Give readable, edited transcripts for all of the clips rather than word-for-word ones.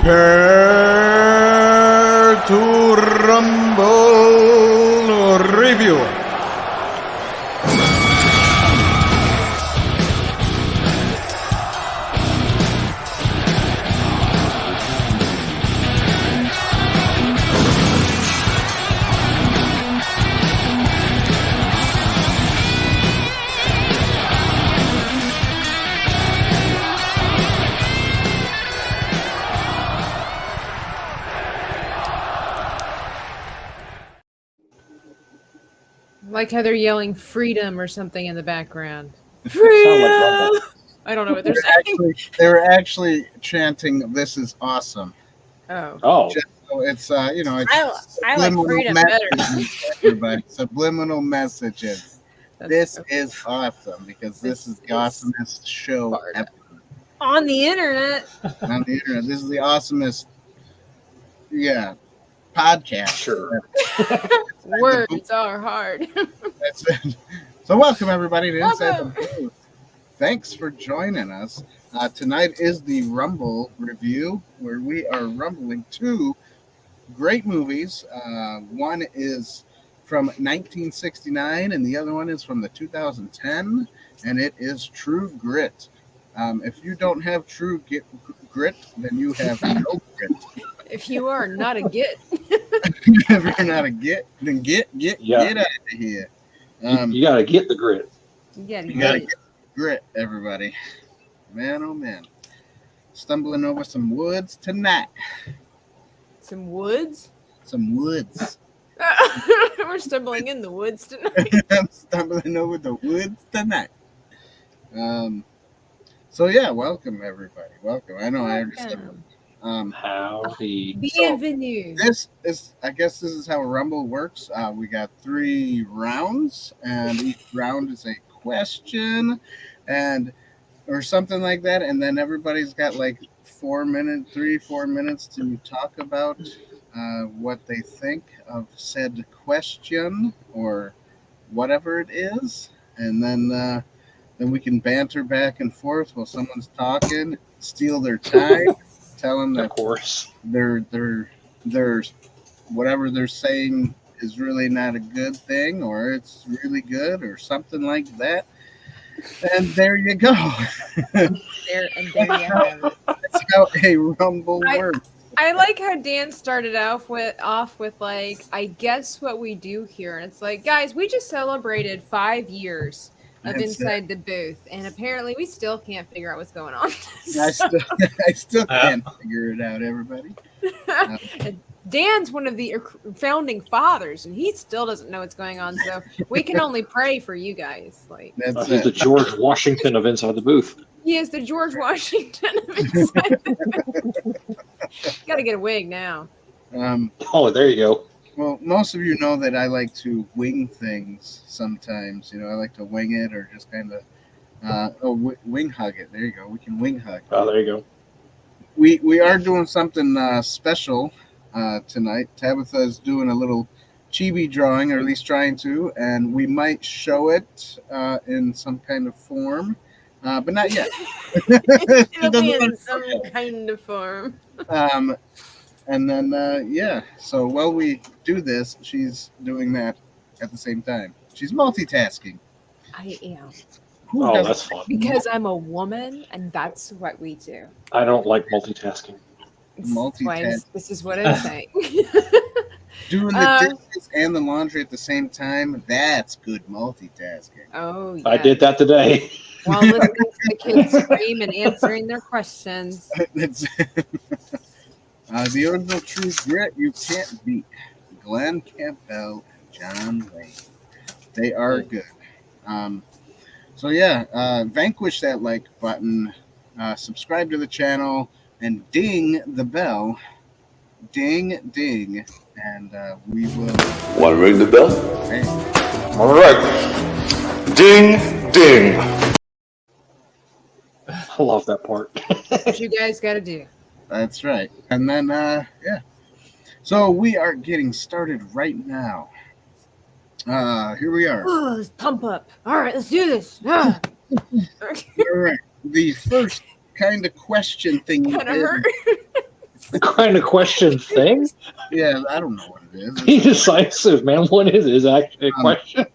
Prepare to rumble review. Like how they're yelling freedom or something in the background. Freedom! I don't know what they're saying. They were actually chanting, "This is awesome." Oh. Just, so it's it's I like freedom better. Everybody, subliminal messages. This is awesome because this is the awesomest show ever on the internet. On the internet, this is the awesomest, podcast. Sure. Words are hard. That's it. So welcome everybody to Inside the Booth. Thanks for joining us. Tonight is the Rumble review, where we are rumbling two great movies. One is from 1969, and the other one is from the 2010, and it is True Grit. If you don't have True Grit, then you have no grit. If you are not a git. If you're not a git, then get out of here. You gotta get the grit. You gotta get grit, everybody. Man, oh man. Stumbling over some woods tonight. Some woods? Some woods. We're stumbling in the woods tonight. I'm stumbling over the woods tonight. So yeah, welcome everybody. Welcome. I know I already said howdy. Bienvenue. I guess this is how a Rumble works. We got 3 rounds, and each round is a question or something like that, and then everybody's got like 4 minutes to talk about what they think of said question or whatever it is, and then we can banter back and forth while someone's talking, steal their time. Tell them that, of course, they're whatever they're saying is really not a good thing, or it's really good, or something like that. And there you go. there you have it. That's how a Rumble works. I like how Dan started off with like, I guess what we do here, and it's like, guys, we just celebrated 5 years of Inside the Booth, and apparently we still can't figure out what's going on. I still can't figure it out, everybody. Dan's one of the founding fathers, and he still doesn't know what's going on, so we can only pray for you guys. Like, he's the George Washington of Inside the Booth. He is the George Washington of Inside the Booth. Got to get a wig now. There you go. Well, most of you know that I like to wing things sometimes. I like to wing it or just kind of wing hug it. There you go. We can wing hug. Oh, there you go. We are doing something special tonight. Tabitha is doing a little chibi drawing, or at least trying to, and we might show it in some kind of form, but not yet. It'll be in some kind of form. And then, so while we do this, she's doing that at the same time. She's multitasking. I am. That's fun. Because I'm a woman, and that's what we do. I don't like multitasking. This is what I'm saying. Doing the dishes and the laundry at the same time, that's good multitasking. Oh, yeah. I did that today. While listening to the kids scream and answering their questions. The original True Grit you can't beat. Glen, Campbell, and John Wayne. They are good. Vanquish that like button, subscribe to the channel, and ding the bell. Ding, ding, and we will... Want to ring the bell? Hey. All right. Ding, ding. I love that part. That's what you guys got to do. That's right. And then, So we are getting started right now. Here we are. Oh, let's pump up. All right, let's do this. All right. The first kind of question thing. Kind of hurt. The kind of question thing? Yeah, I don't know what it is. Be decisive, man. What is it? Is actually a question?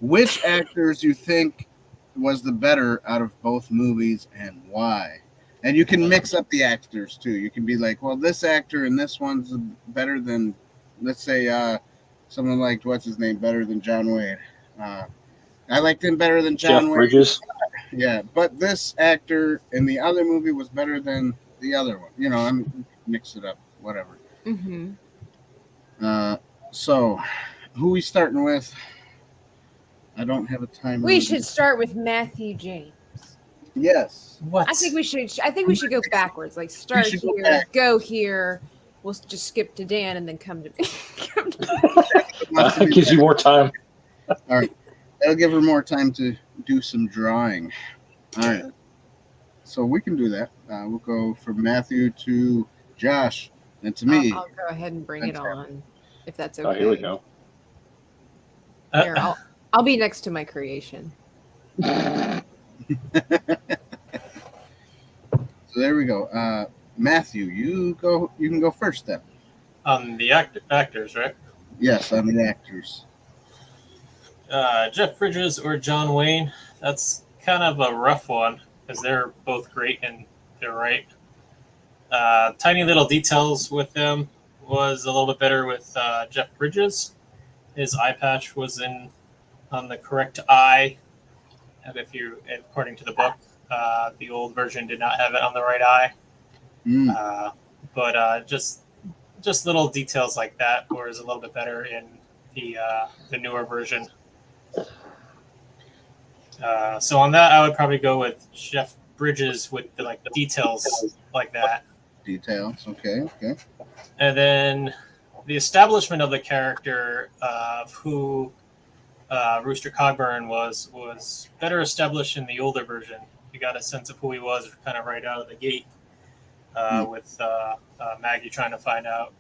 Which actors you think was the better out of both movies and why? And you can mix up the actors too. You can be like, well, this actor and this one's better than, let's say, someone like, what's his name, better than John Wayne. I liked him better than John Jeff Wayne. Bridges. Yeah, but this actor in the other movie was better than the other one. You know, I'm mix it up, whatever. Mm-hmm. So, who we starting with? I don't have a time. We should start with Matthew James. Yes. What? I think we should go backwards. Like start should go here, back. go here. We'll just skip to Dan and then come to me. Gives you more time. All right. That'll give her more time to do some drawing. All right. So we can do that. We'll go from Matthew to Josh and to me. I'll go ahead and bring it on, if that's okay. Oh, here we go. Here, I'll be next to my creation. So there we go. Matthew, you go. You can go first then. The actors, right? Yes, on the actors. Jeff Bridges or John Wayne. That's kind of a rough one because they're both great and they're right. Tiny little details with them was a little bit better with Jeff Bridges. His eye patch was on the correct eye. And according to the book, the old version did not have it on the right eye. But just little details like that was a little bit better in the newer version. So on that, I would probably go with Jeff Bridges with the details like that. Details, okay. And then the establishment of the character of who Rooster Cogburn was better established in the older version. You got a sense of who he was kind of right out of the gate with Maggie trying to find out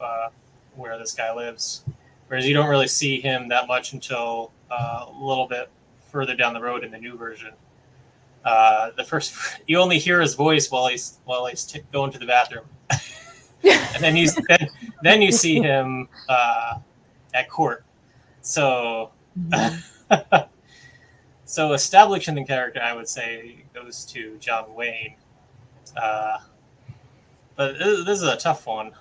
where this guy lives. Whereas you don't really see him that much until a little bit further down the road in the new version. You only hear his voice while he's going to the bathroom, and then you see him at court. So, so establishing the character, I would say, goes to John Wayne. But this is a tough one.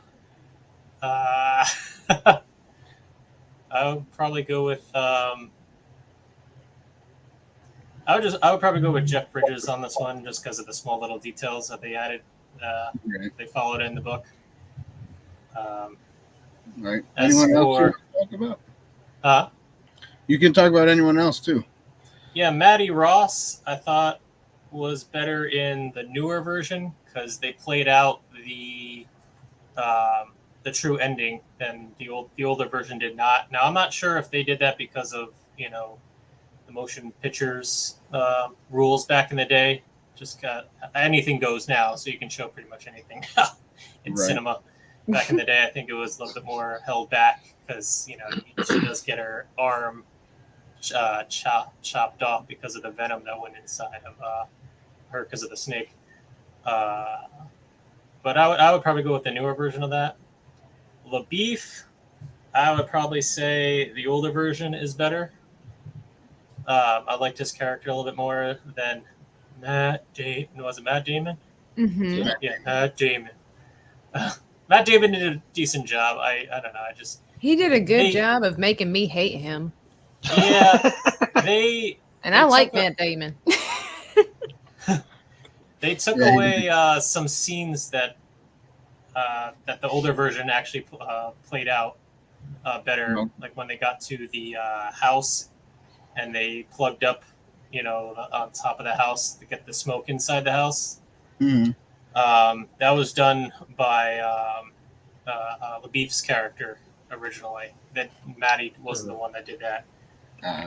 I would probably go with. I would probably go with Jeff Bridges on this one, just because of the small little details that they added. They followed in the book. Right. Anyone else you can talk about? You can talk about anyone else too. Yeah, Maddie Ross, I thought was better in the newer version because they played out the true ending, and the older version did not. Now I'm not sure if they did that because of the motion pictures rules back in the day. Just anything goes now, so you can show pretty much anything in cinema. Back in the day, I think it was a little bit more held back because she does get her arm chopped off because of the venom that went inside of her because of the snake. But I would probably go with the newer version of that. LaBeef, I would probably say the older version is better. I liked his character a little bit more than Matt Damon. Was it Matt Damon? Mm-hmm. Yeah, Matt Damon. Matt Damon did a decent job. I don't know. He did a good job of making me hate him. Yeah, and I like Matt Damon. They took away some scenes that the older version actually played out better. Like when they got to the house and they plugged up, on top of the house to get the smoke inside the house. Mm-hmm. That was done by LaBeef's character originally. That Maddie wasn't the one that did that.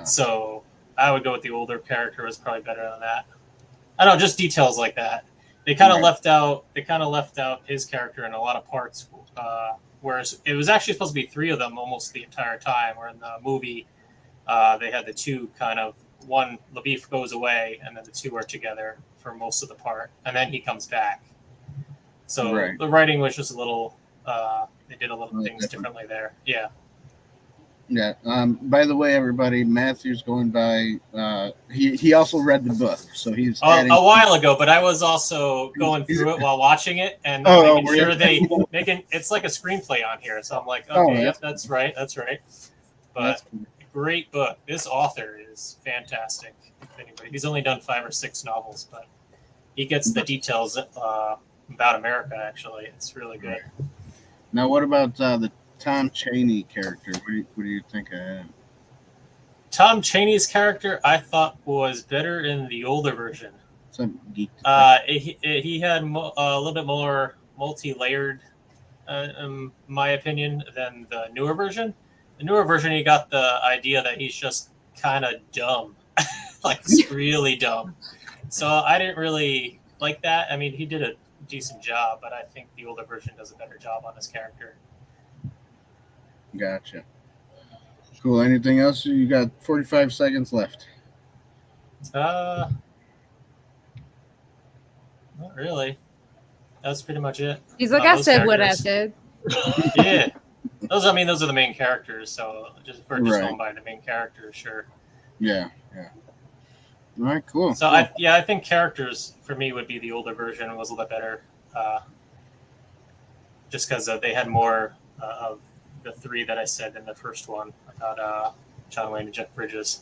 So I would go with the older character was probably better than that. I don't know, just details like that. They kind of left out his character in a lot of parts. Whereas it was actually supposed to be 3 of them almost the entire time. Where in the movie, they had the 2 kind of one. LaBeef goes away, and then the 2 are together for most of the part, and then he comes back. So Right. the writing was just a little. They did a little Little things different. differently there. Yeah. Yeah. By the way, everybody, Matthew's going by. He also read the book, so he's adding. A while ago, but I was also going through it while watching it and making were sure you? it's like a screenplay on here. So I'm like, Oh, okay, that's that's right. But That's cool. great book. This author is fantastic. If anybody, he's only done 5 or 6 novels, but he gets the details about America. Actually, it's really good. Now, what about the Tom Chaney character? What do you think of him? Tom Chaney's character, I thought, was better in the older version. Some geek. He had a little bit more multi-layered, in my opinion, than the newer version. The newer version, you got the idea that he's just kind of dumb, like really dumb. So I didn't really like that. I mean, he did a decent job, but I think the older version does a better job on his character. Gotcha. Cool. Anything else? You got 45 seconds left. Not really. That's pretty much it. He's like, I Those said what I characters. said. Yeah. Those are the main characters. So we're just Right. going by the main characters, sure. Yeah. All right. Cool. So I think characters for me would be the older version was a little bit better, just because they had more of the 3 that I said in the first one about John Wayne and Jeff Bridges.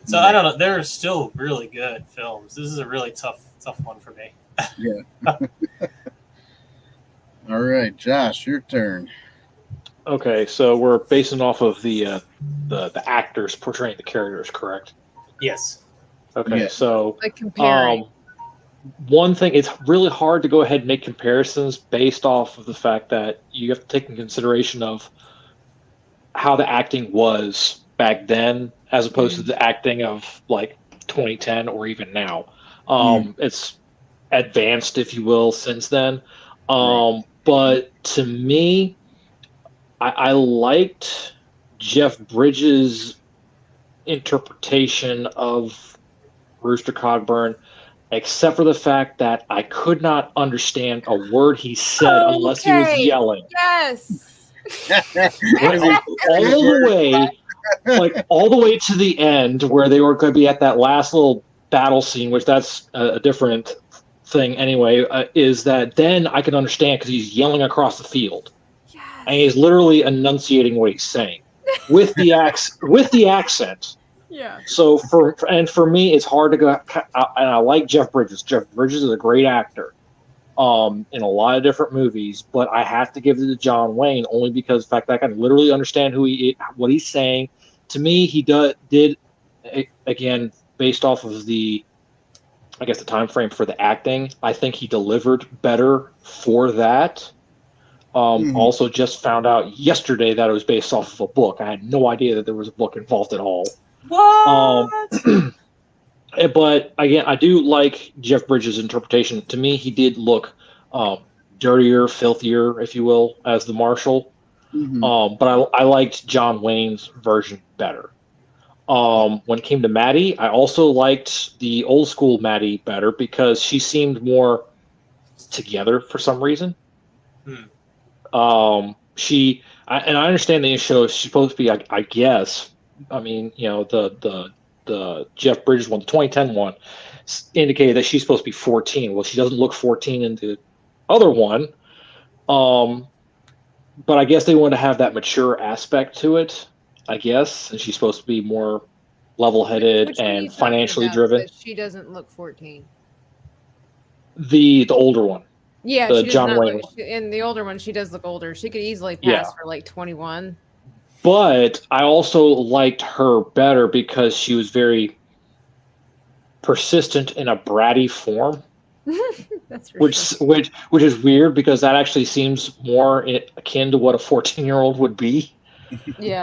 So I don't know. They're still really good films. This is a really tough one for me. Yeah. All right, Josh, your turn. Okay, so we're basing off of the actors portraying the characters, correct? Yes. Okay, Yeah. so Like comparing. one thing, it's really hard to go ahead and make comparisons based off of the fact that you have to take in consideration of how the acting was back then as opposed to the acting of like 2010 or even now. It's advanced, if you will, since then. But to me, I liked Jeff Bridges' interpretation of Rooster Cogburn, except for the fact that I could not understand a word he said unless he was Okay. yelling. Yes. all the way to the end where they were going to be at that last little battle scene, which that's a different thing anyway, is that then I can understand because he's yelling across the field. Yes. And he's literally enunciating what he's saying with the accent. Yeah. So for me, it's hard to go. And I like Jeff Bridges. Jeff Bridges is a great actor, in a lot of different movies. But I have to give it to John Wayne only because the fact that I can literally understand what he's saying. To me, he did again based off of the time frame for the acting. I think he delivered better for that. Also, just found out yesterday that it was based off of a book. I had no idea that there was a book involved at all. What? But again, I do like Jeff Bridges' interpretation. To me, he did look dirtier, filthier, if you will, as the marshal. But I liked John Wayne's version better. When it came to Maddie, I also liked the old school Maddie better because she seemed more together for some reason. I understand the show is supposed to be, I guess. I mean, the Jeff Bridges one, the 2010 one, indicated that she's supposed to be 14. Well, she doesn't look 14 in the other one. But I guess they wanted to have that mature aspect to it, I guess. And she's supposed to be more level-headed Which one are you and talking financially about driven. that she doesn't look 14. The older one. Yeah, The she does John not Wayne look, in the older one, she does look older. She could easily pass Yeah. for like 21. But I also liked her better because she was very persistent in a bratty form, That's for which sure. which is weird because that actually seems more akin to what a 14-year-old would be. Yeah,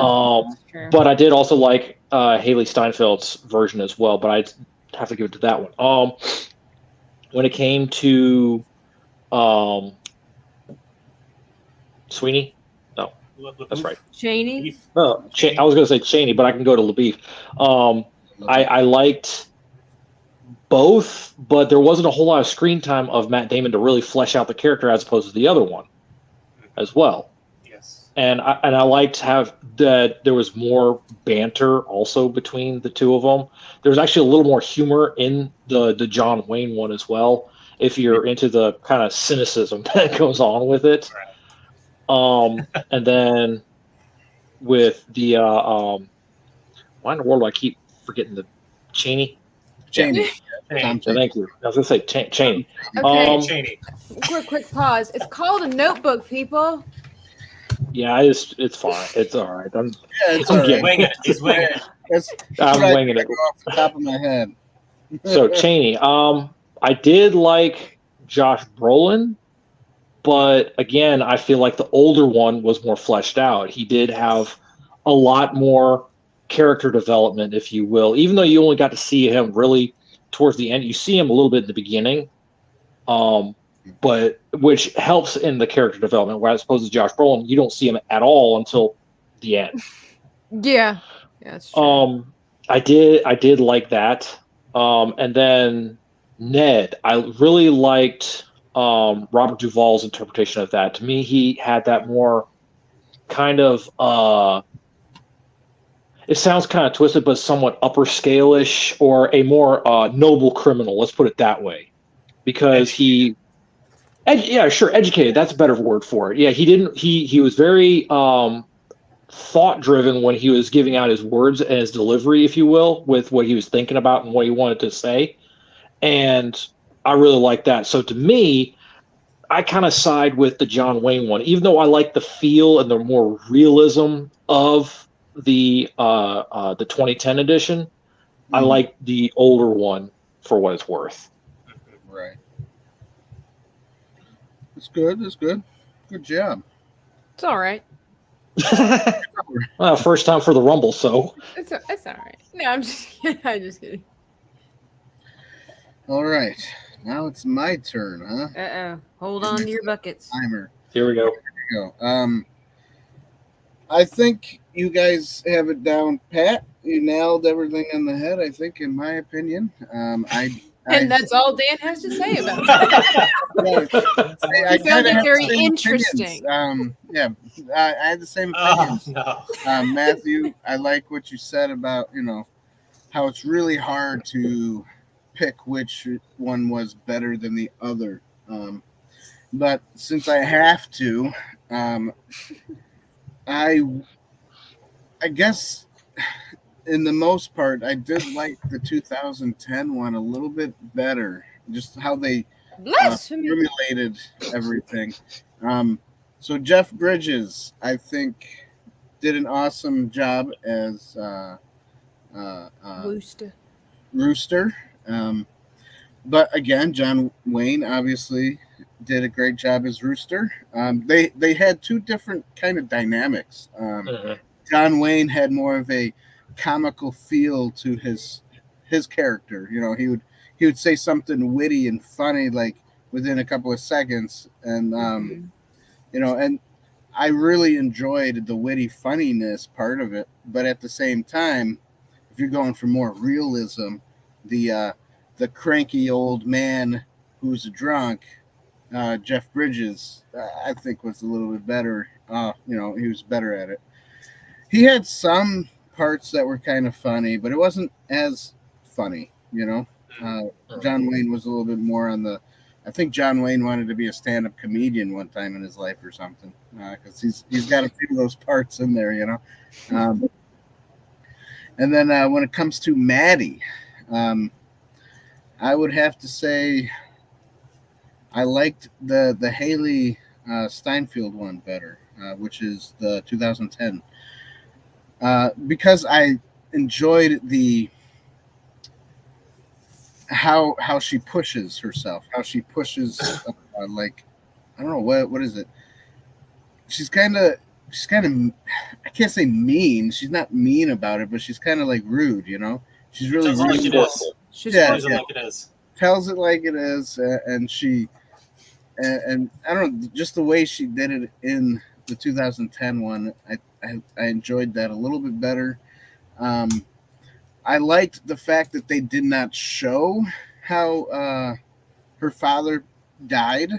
that's true. But I did also like Hailee Steinfeld's version as well, but I'd have to give it to that one. When it came to Sweeney, no, that's right. Cheney? No, I was going to say Cheney, but I can go to LaBeef. I liked both, but there wasn't a whole lot of screen time of Matt Damon to really flesh out the character as opposed to the other one as well. Yes. And I liked to have that there was more banter also between the two of them. There was actually a little more humor in the John Wayne one as well, if you're into the kind of cynicism that goes on with it. And then with the why in the world do I keep forgetting the Cheney? Cheney. Cheney. Thank you. I was gonna say Cheney. Okay. Cheney. Quick pause. It's called a notebook, people. Yeah, it's fine. It's all right. It's I'm all getting- right. He's winging it. I'm winging it. Off the top of my head. So Cheney, I did like Josh Brolin, but again, I feel like the older one was more fleshed out. He did have a lot more character development, if you will, even though you only got to see him really towards the end. You see him a little bit in the beginning, but which helps in the character development. Whereas, as opposed to Josh Brolin, you don't see him at all until the end. Yeah, that's true. I did like that. And then Ned, I really liked Robert Duvall's interpretation of that. To me, he had that more kind of it sounds kind of twisted, but somewhat upper scale-ish, or a more noble criminal. Let's put it that way, because educated. That's a better word for it. Yeah, he was very thought-driven when he was giving out his words and his delivery, if you will, with what he was thinking about and what he wanted to say. And I really like that. So to me, I kind of side with the John Wayne one, even though I like the feel and the more realism of the 2010 edition. I like the older one for what it's worth. Right. It's good. It's good. Good job. It's all right. Well, first time for the Rumble, so It's all right. No, I'm just kidding. I'm just kidding. All right. Now it's my turn, huh? Uh-oh. Hold on to your buckets. Timer. here we go. Here we go. I think you guys have it down pat. You nailed everything on the head, I think, in my opinion. And that's all Dan has to say about it. I He found kinda it had the very same interesting. opinions. I had the same opinions. No. Matthew, I like what you said about, how it's really hard to pick which one was better than the other. But since I have to, I guess in the most part, I did like the 2010 one a little bit better. Just how they Blasphemy. formulated everything. So Jeff Bridges, I think, did an awesome job as Rooster. But again, John Wayne obviously did a great job as Rooster. They had two different kind of dynamics. John Wayne had more of a comical feel to his character. He would say something witty and funny like within a couple of seconds, and and I really enjoyed the witty funniness part of it. But at the same time, if you're going for more realism, the cranky old man who's drunk, Jeff Bridges, I think was a little bit better. He was better at it. He had some parts that were kind of funny, but it wasn't as funny, John Wayne was a little bit more on the. I think John Wayne wanted to be a stand-up comedian one time in his life or something, because he's got a few of those parts in there, And then when it comes to Maddie, I would have to say I liked the Hailee Steinfeld one better, which is the 2010, because I enjoyed the how she pushes herself, how she pushes like, I don't know what is it. She's kind of I can't say mean. She's not mean about it, but she's kind of like rude, She's really Tells it like it is. She's Like it is. tells it like it is, and she and I don't know, just the way she did it in the 2010 one. I enjoyed that a little bit better. I liked the fact that they did not show how her father died,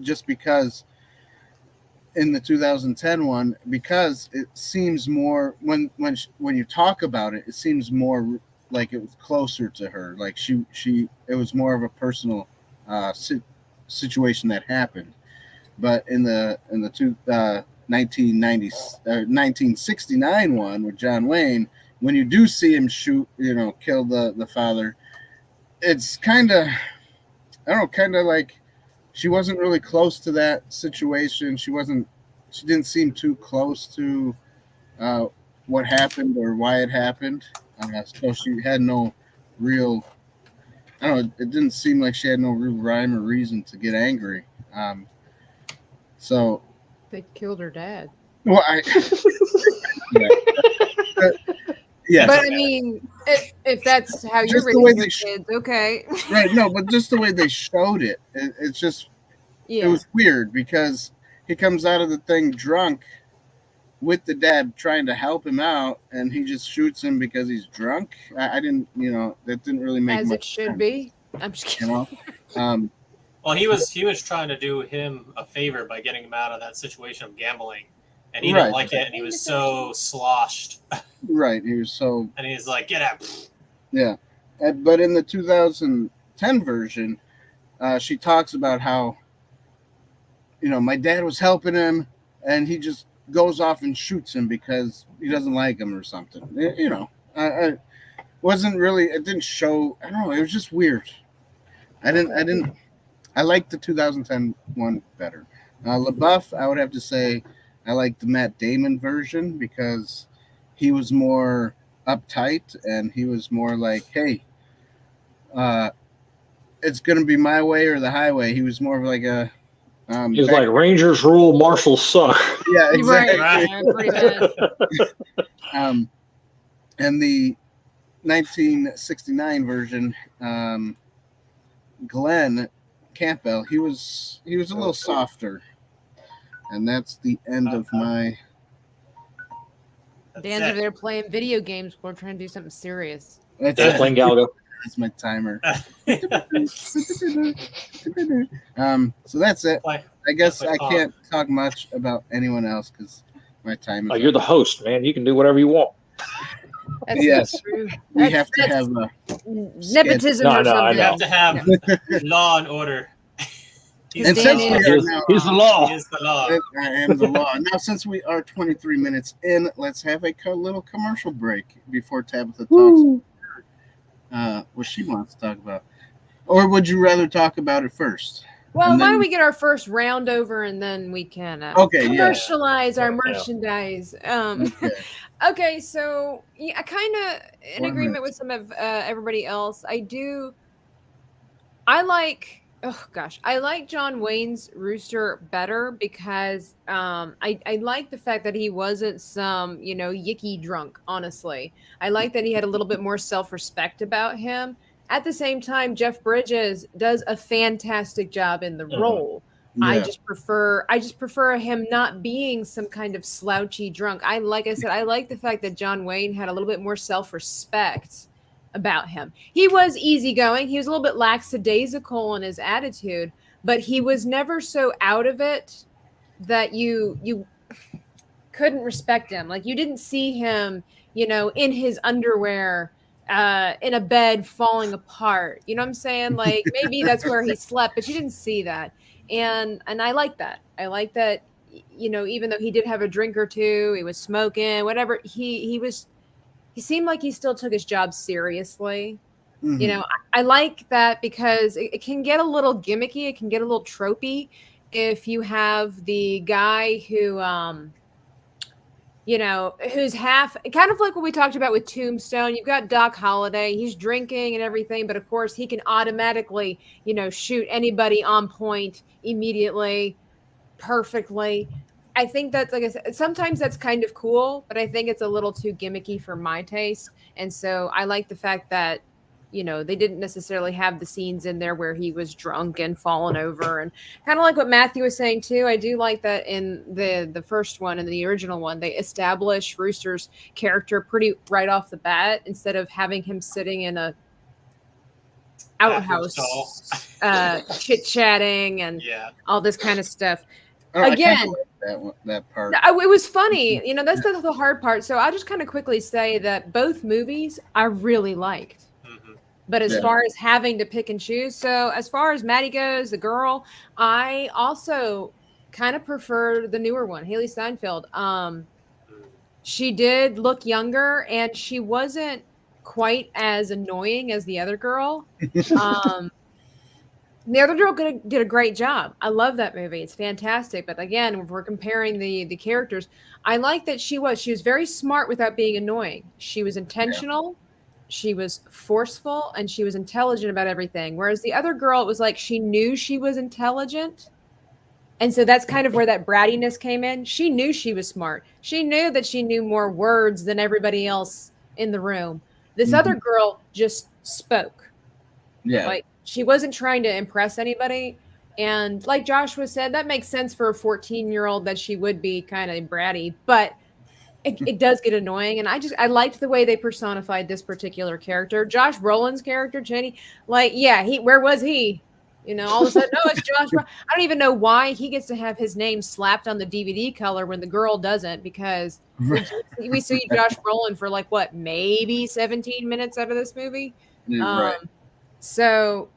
just because in the 2010 one, because it seems more when you talk about it, it seems more like it was closer to her. Like it was more of a personal situation that happened. But in the 1969 one with John Wayne, when you do see him shoot, kill the father, it's kind of, I don't know, kind of like she wasn't really close to that situation. She didn't seem too close to what happened or why it happened. So she had no real, I don't know, it didn't seem like she had no real rhyme or reason to get angry. So they killed her dad. Well, yeah. But I mean, if that's how you're Just the raising way your they kids, okay. Right, no, but just the way they showed it, it's just, Yeah. it was weird because he comes out of the thing drunk with the dad trying to help him out, and he just shoots him because he's drunk. I didn't, that didn't really make As much it should sense, be. I'm just kidding. Well, he was trying to do him a favor by getting him out of that situation of gambling, and he didn't like it, and he was so sloshed. Right, he was so. And he's like, "Get out!" Yeah, but in the 2010 version, she talks about how, my dad was helping him, and he just goes off and shoots him because he doesn't like him or something. I wasn't really. It didn't show. I don't know. It was just weird. I liked the 2010 one better. LaBeouf, I would have to say, I like the Matt Damon version because he was more uptight and he was more like, hey, it's going to be my way or the highway. He was more of like a. He was like, Rangers rule, marshals suck. Yeah, exactly. Right. Pretty bad. And the 1969 version, Glen Campbell, he was a little softer, and that's the end of my. Dan's over there playing video games. We're trying to do something serious. That's playing Galaga. That's my timer. So that's it. I guess I can't talk much about anyone else because my time is. You're the host, man. You can do whatever you want. That's yes, true. We have to have nepotism or something. You have to have law and order. He's the law. He is the law. I am the law. Now, since we are 23 minutes in, let's have a little commercial break before Tabitha talks what she wants to talk about. Or would you rather talk about it first? Well, why don't we get our first round over and then we can commercialize our merchandise. Okay, so I kind of in agreement with some of everybody else. I like John Wayne's Rooster better because I like the fact that he wasn't some, yicky drunk, honestly. I like that he had a little bit more self-respect about him. At the same time, Jeff Bridges does a fantastic job in the role. Yeah. I just prefer him not being some kind of slouchy drunk. Like I said, I like the fact that John Wayne had a little bit more self-respect about him. He was easygoing. He was a little bit lackadaisical in his attitude, but he was never so out of it that you couldn't respect him. Like you didn't see him, in his underwear, in a bed falling apart. You know what I'm saying? Like maybe that's where he slept, but you didn't see that. And I like that. I like that, even though he did have a drink or two, he was smoking, whatever, he seemed like he still took his job seriously. Mm-hmm. I like that because it can get a little gimmicky. It can get a little tropey if you have the guy who, who's half, kind of like what we talked about with Tombstone. You've got Doc Holliday. He's drinking and everything, but of course he can automatically, shoot anybody on point immediately, perfectly. I think that's, like I said, sometimes that's kind of cool, but I think it's a little too gimmicky for my taste. And so I like the fact that, they didn't necessarily have the scenes in there where he was drunk and fallen over. And kind of like what Matthew was saying too, I do like that in the first one and the original one, they establish Rooster's character pretty right off the bat instead of having him sitting in a outhouse chit-chatting and Yeah. all this kind of stuff. Oh, I kinda Again, like that part. it was funny. That's the hard part. So I'll just kind of quickly say that both movies I really liked. Hmm. But as Yeah. far as having to pick and choose, so as far as Maddie goes, the girl, I also kind of prefer the newer one, Hailee Steinfeld. She did look younger, and she wasn't quite as annoying as the other girl. The other girl did a great job. I love that movie. It's fantastic. But again, if we're comparing the characters, I like that she was very smart without being annoying. She was intentional, she was forceful, and she was intelligent about everything. Whereas the other girl, it was like she knew she was intelligent. And so that's kind of where that brattiness came in. She knew she was smart. She knew that she knew more words than everybody else in the room. This other girl just spoke. Yeah. Like, she wasn't trying to impress anybody. And like Joshua said, that makes sense for a 14-year-old that she would be kind of bratty, but it does get annoying. And I liked the way they personified this particular character. Josh Brolin's character, Jenny, like, yeah, where was he? All of a sudden, oh, it's Josh. I don't even know why he gets to have his name slapped on the DVD color when the girl doesn't, because we see Josh Brolin for like, what, maybe 17 minutes out of this movie. Right. So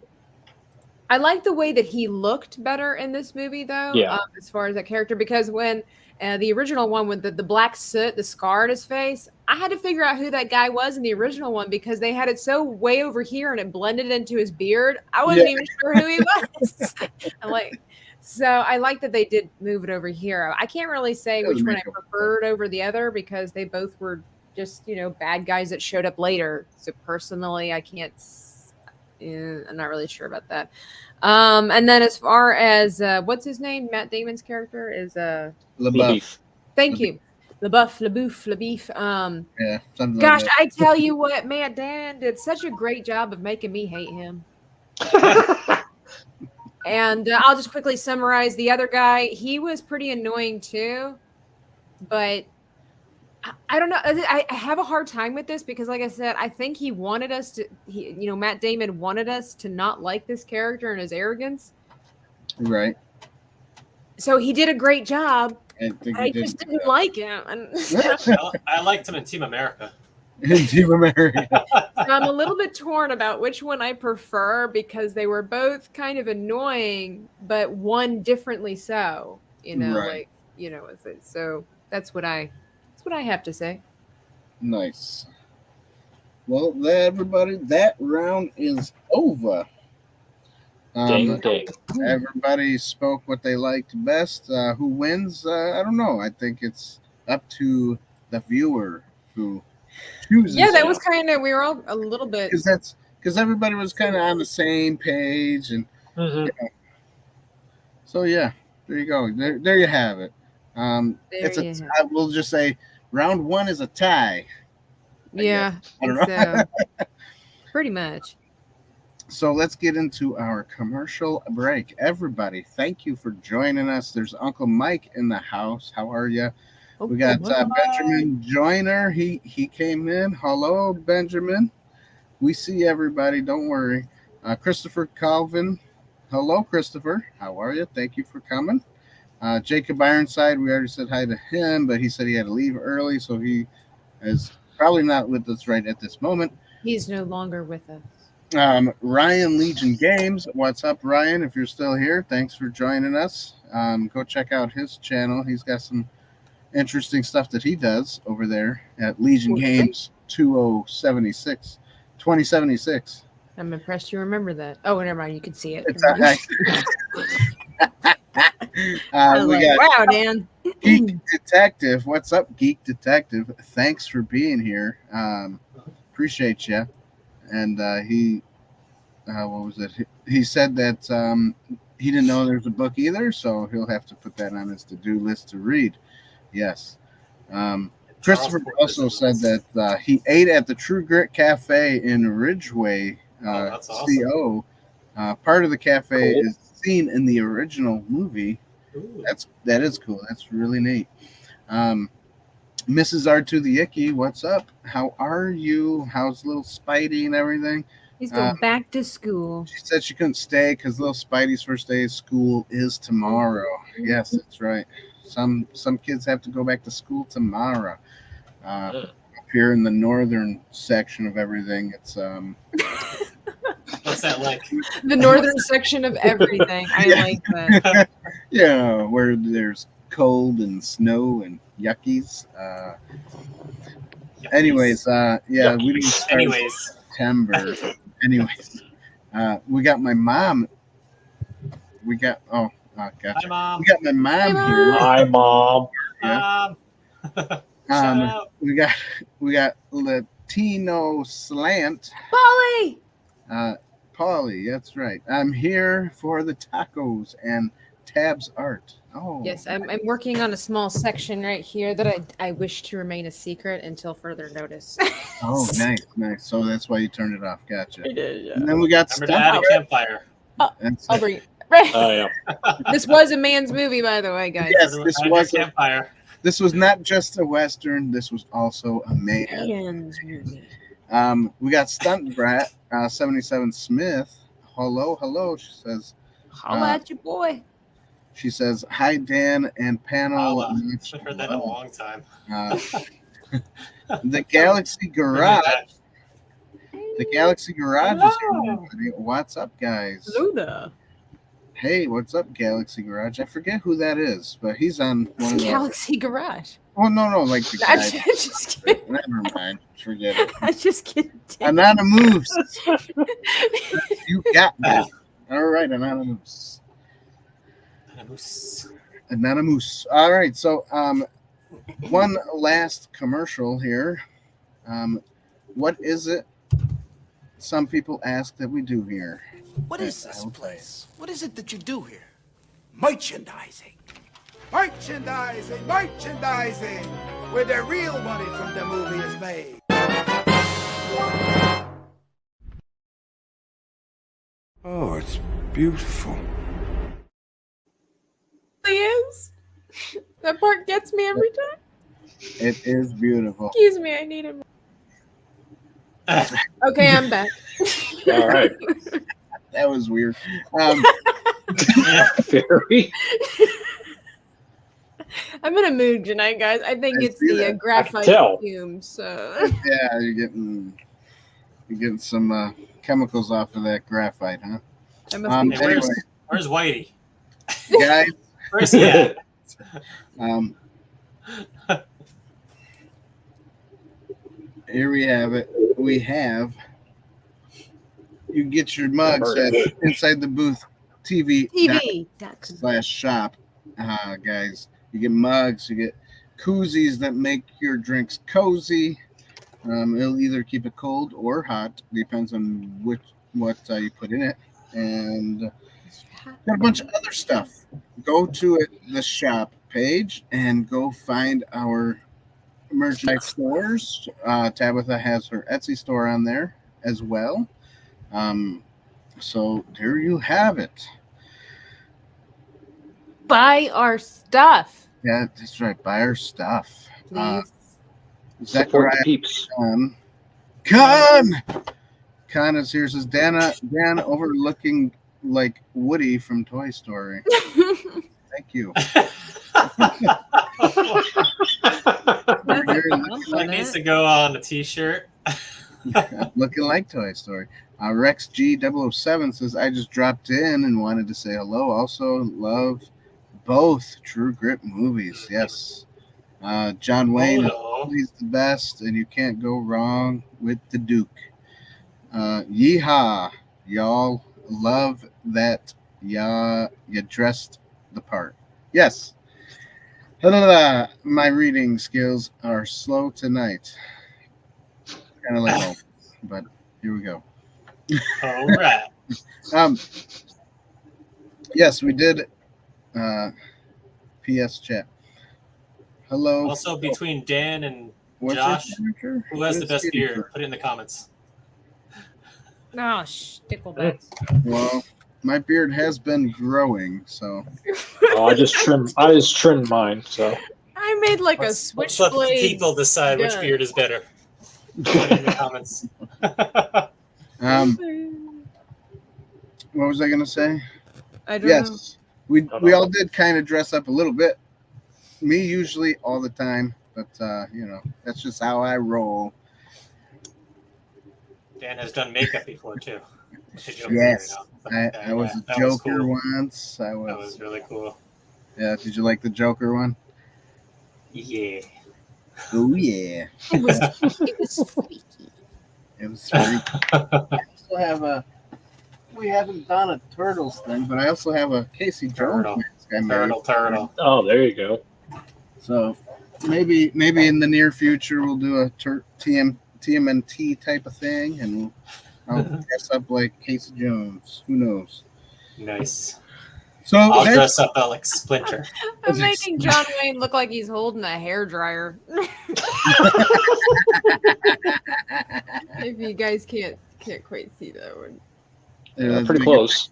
I like the way that he looked better in this movie, though, as far as that character, because when the original one with the black soot, the scar on his face, I had to figure out who that guy was in the original one because they had it so way over here and it blended into his beard. I wasn't even sure who he was. So I like that they did move it over here. I can't really say which one I preferred over the other because they both were just, bad guys that showed up later. So personally, I can't. I'm not really sure about that. And then as far as what's his name, Matt Damon's character is LaBeouf. Thank you, LaBeouf. Yeah. Gosh, like I tell you what, Matt Damon did such a great job of making me hate him. And I'll just quickly summarize the other guy. He was pretty annoying too, but I don't know. I have a hard time with this because, like I said, I think he wanted us to. Matt Damon wanted us to not like this character and his arrogance. Right. So he did a great job. I just didn't like him. I liked him in Team America. Team America. I'm a little bit torn about which one I prefer because they were both kind of annoying, but one differently so. Right. So that's what I have to say. Nice. Well, everybody, that round is over. Ding. Everybody spoke what they liked best. Who wins? I don't know. I think it's up to the viewer who chooses. Yeah, that was kind of, we were all a little bit. Because everybody was kind of on the same page. And so, yeah, there you go. There you have it. We'll just say round one is a tie. Yeah, I don't know. Pretty much. So let's get into our commercial break. Everybody, thank you for joining us. There's Uncle Mike in the house. How are you? We got Benjamin Joyner. He came in. Hello, Benjamin. We see everybody. Don't worry. Christopher Calvin. Hello, Christopher. How are you? Thank you for coming. Jacob Ironside, we already said hi to him, but he said he had to leave early, so he is probably not with us right at this moment. He's no longer with us. Ryan Legion Games. What's up, Ryan? If you're still here, thanks for joining us. Go check out his channel. He's got some interesting stuff that he does over there at Legion Games 2076. I'm impressed you remember that. Oh, never mind. You can see it. Wow, Dan. Geek Detective. What's up, Geek Detective? Thanks for being here. Appreciate you. And what was it? He said that he didn't know there's a book either, so he'll have to put that on his to-do list to read. Yes. Christopher also said that he ate at the True Grit Cafe in Ridgeway, that's awesome. CO. Part of the cafe is seen in the original movie. Ooh. That is cool. That's really neat. Mrs. R2 the Icky, what's up? How are you? How's little Spidey and everything? He's going back to school. She said she couldn't stay because little Spidey's first day of school is tomorrow. Yes, that's right. Some kids have to go back to school tomorrow. Up here in the northern section of everything, it's What's that like? The northern section of everything. I like that. yeah, where there's cold and snow and yuckies. Anyways, yeah, we didn't start Anyways. September. Anyways, we got my mom. We got gotcha. Hi, Mom. We got my mom Hi, here. Hi, Mom. Yeah. Shout out. We got Latino Slant. Polly! Polly, that's right. I'm here for the tacos and Tab's art. Oh, Yes, I'm working on a small section right here that I wish to remain a secret until further notice. oh, nice. So that's why you turned it off. Gotcha. I did, yeah. And then we got Remember to add a campfire. That's I'll bring it. Right. Oh, yeah. This was a man's movie, by the way, guys. Yes, this Add your was campfire. this was not just a Western. This was also a man. Man's movie. We got Stunt Brat 77 Smith. Hello. She says. Holla at your boy. She says, "Hi Dan and panel." I haven't heard that in a long time. The Galaxy Garage. The Galaxy Garage is here. Everybody. What's up, guys? Luda. Hey, what's up, Galaxy Garage? I forget who that is, but he's on one of the. Galaxy Garage. Oh no, like the I'm guy. just kidding. Never mind. Forget it. I'm just kidding. Anonymous. You got that. All right, Anonymous. Anonymous. All right, so one last commercial here. What is it? Some people ask that we do here. What is this place? What is it that you do here? Merchandising. Merchandising, merchandising, where the real money from the movie is made. Oh, it's beautiful. Is. That part gets me every time. It is beautiful. Excuse me, I need him. Okay, I'm back. All right. That was weird. Very. I'm in a mood tonight, guys. I think I it's see the that. graphite tell. fumes. So Yeah, you're getting some chemicals off of that graphite, huh? I must be. Hey, where's Whitey? Guys, Where's he at? Here we have it. You get your mugs at Inside the Booth TV. /shop. Guys, you get mugs, you get koozies that make your drinks cozy. It'll either keep it cold or hot, depends on what you put in it, and got a bunch of other stuff. Go to the shop page and go find our merchandise stores. Tabitha has her Etsy store on there as well. So there you have it. Buy our stuff, Yeah, that's right. Buy our stuff. please. Support the peeps. Khan is here. Says Dan overlooking like Woody from Toy Story. Thank you. That needs to go on a t-shirt. Looking like Toy Story. Rex G007 says, I just dropped in and wanted to say hello. Also love both True Grit movies. Yes. John Wayne, he's the best, and you can't go wrong with the Duke. Yeehaw, y'all. Love that you dressed the part. Yes. My reading skills are slow tonight. Kind of like Elvis, but here we go. All right. Yes, we did. PS chat. Hello. Also, between Dan and What's Josh, your temperature? who has the What's best your beard? temperature? Put it in the comments. Oh, sticklebacks. Well, my beard has been growing, so Oh, I just trimmed mine. So I made like Let's a let the switchblade. people decide which gun. beard is better. Put it in the comments. What was I gonna say? I don't know. Yes, we all did kind of dress up a little bit. Me usually all the time, but that's just how I roll. Dan has done makeup before too. Yes, I was a that was Joker cool. once. That was really cool. Yeah, did you like the Joker one? Yeah. Oh yeah, It was freaky. it was sweet. I also have we haven't done a Turtles thing, but I also have a Casey Jones Turtle. mask I made. Turtle. Oh, there you go. So maybe in the near future we'll do a TMNT type of thing, and I'll dress up like Casey Jones. Who knows? Nice. So I'll dress up like Splinter. I'm making John Wayne look like he's holding a hairdryer. If you guys can't quite see that one. Yeah, Pretty close.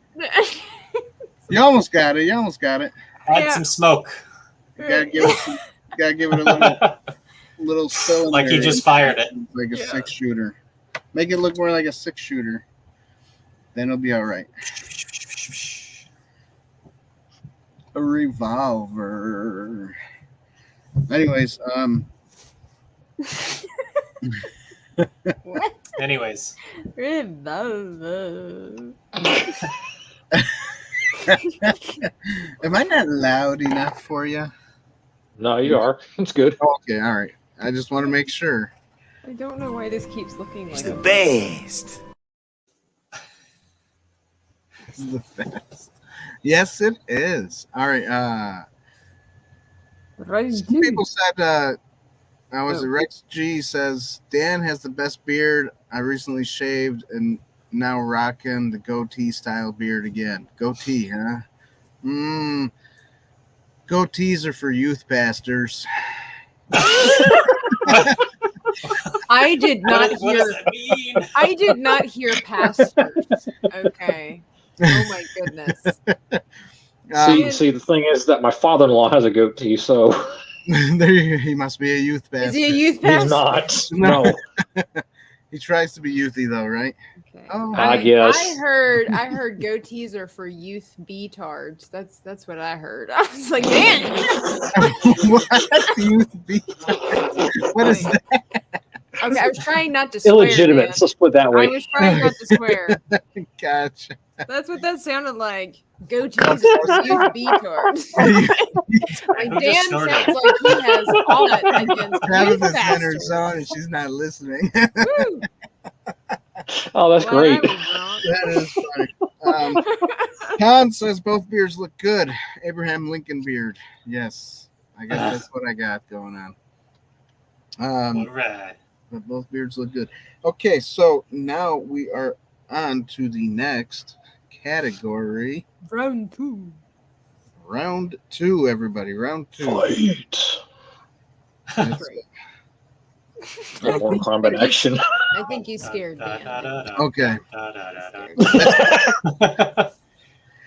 You almost got it. Add some smoke. You gotta give it a little cylinder. Like he just fired it. Like a 6-shooter. Make it look more like a 6-shooter. Then it'll be all right. A revolver. Anyways, What? Anyways. Revolver. am I not loud enough for you? No, you are. It's good. Okay, all right. I just want to make sure. I don't know why this keeps looking like the best. This is the best. Yes, it is. All right. Some people said, Rex G says, Dan has the best beard. I recently shaved and now rocking the goatee style beard again. Goatee, huh? Goatees are for youth pastors. I did not What hear. does that mean? I did not hear pastors. Okay. Oh my goodness. See, the thing is that my father-in-law has a goatee, so He must be a youth pastor. Is he a youth pastor? he's not. No. He tries to be youthy though, right? Okay. Oh, I guess. I heard goatees are for youth betards. That's what I heard. I was like, man. What? Youth betards? What is that? Okay, I was trying not to swear. Illegitimate. Man. Let's put it that way. I was trying not to swear. Gotcha. That's what that sounded like. Goatees are for youth betards. Like Dan sounds like he has aught against youth Tabitha's in her pastors. zone and she's not listening. Woo. Oh, that's Well, great. I was wrong. That is funny. Con says both beards look good. Abraham Lincoln beard. Yes. I guess that's what I got going on. All right. But both beards look good. Okay, so now we are on to the next category. Round two. Round two, everybody. Round two. Fight. That's Great. More combat action. I think you scared Dan. Okay.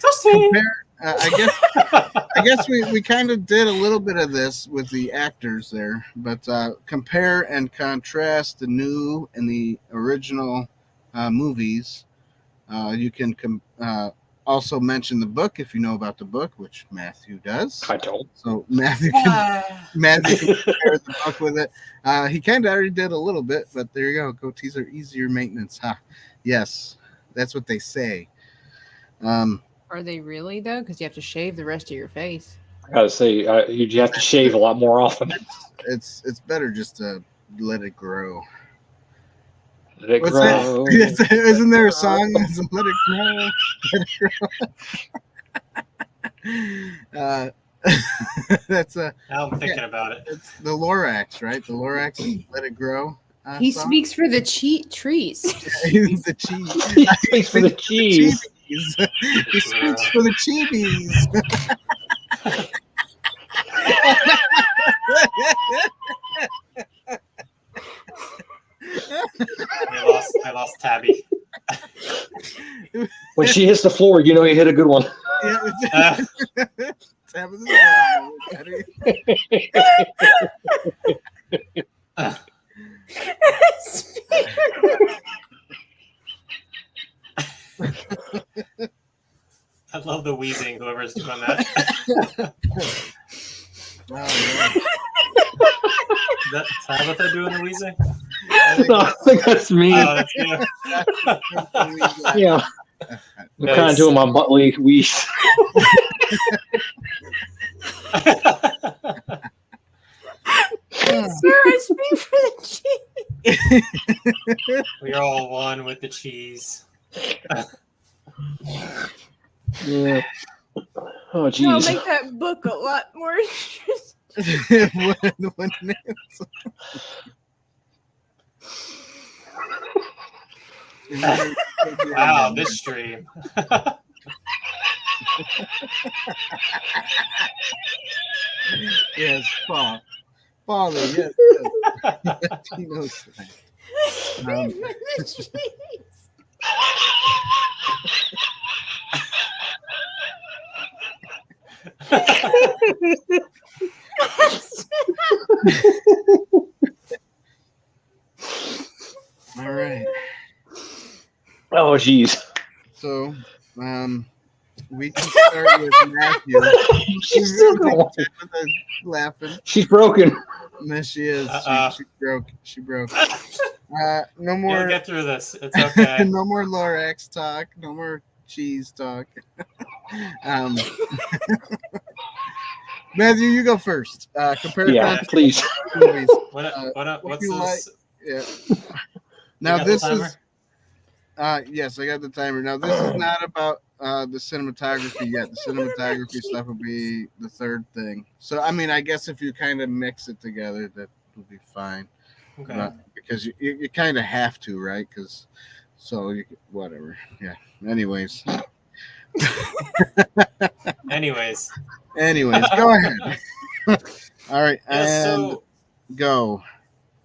Toasty. I guess we kind of did a little bit of this with the actors there, but compare and contrast the new and the original movies. You can also mention the book if you know about the book, which Matthew does. I don't. So Matthew can compare the book with it. He kind of already did a little bit, but there you go. Goatees are easier maintenance. Yes, that's what they say. Are they really though? Because you have to shave the rest of your face. I gotta say, you have to shave a lot more often. It's better just to let it grow. Let it What's grow. that? Isn't there a song that's Let It Grow? Let it grow. That's Now I'm thinking about it. it's the Lorax, right? The Lorax Let It Grow. He Song? speaks for the trees. The cheese. He speaks for the cheese. He speaks for the chibis. I lost Tabby. When she hits the floor, you know you hit a good one. love the wheezing. Whoever's doing that. Oh, man. Is that Tabitha doing the wheezing? No, I think that's me. Oh, that's you. Yeah. I'm kind Nice. of doing my butt wheeze. Sir, I speak for the cheese. We're all one with the cheese. Yeah. Oh, I'll jeez. make that book a lot more interesting. When Wow, this stream. Yes, Paul. Paulie, yes. He knows that. Speak for the cheese. All right. Oh, jeez. So, we can start with Matthew. She's still going. Laughing. She's broken. No, she is. She broke. She broke. No You'll more. get through this. It's okay. No more Lorax talk. No more cheese talk. Matthew, you go first. Compare Yeah, please. movies. What's you this? Yeah. You Now got the this timer? is. Yes, I got the timer. Now this is not about the cinematography yet. The cinematography stuff will be the third thing. So I mean, I guess if you kind of mix it together, that will be fine. Okay. Because you kind of have to, right? Because whatever. Yeah. Anyways, Anyways. go ahead. All right, Yeah, and go.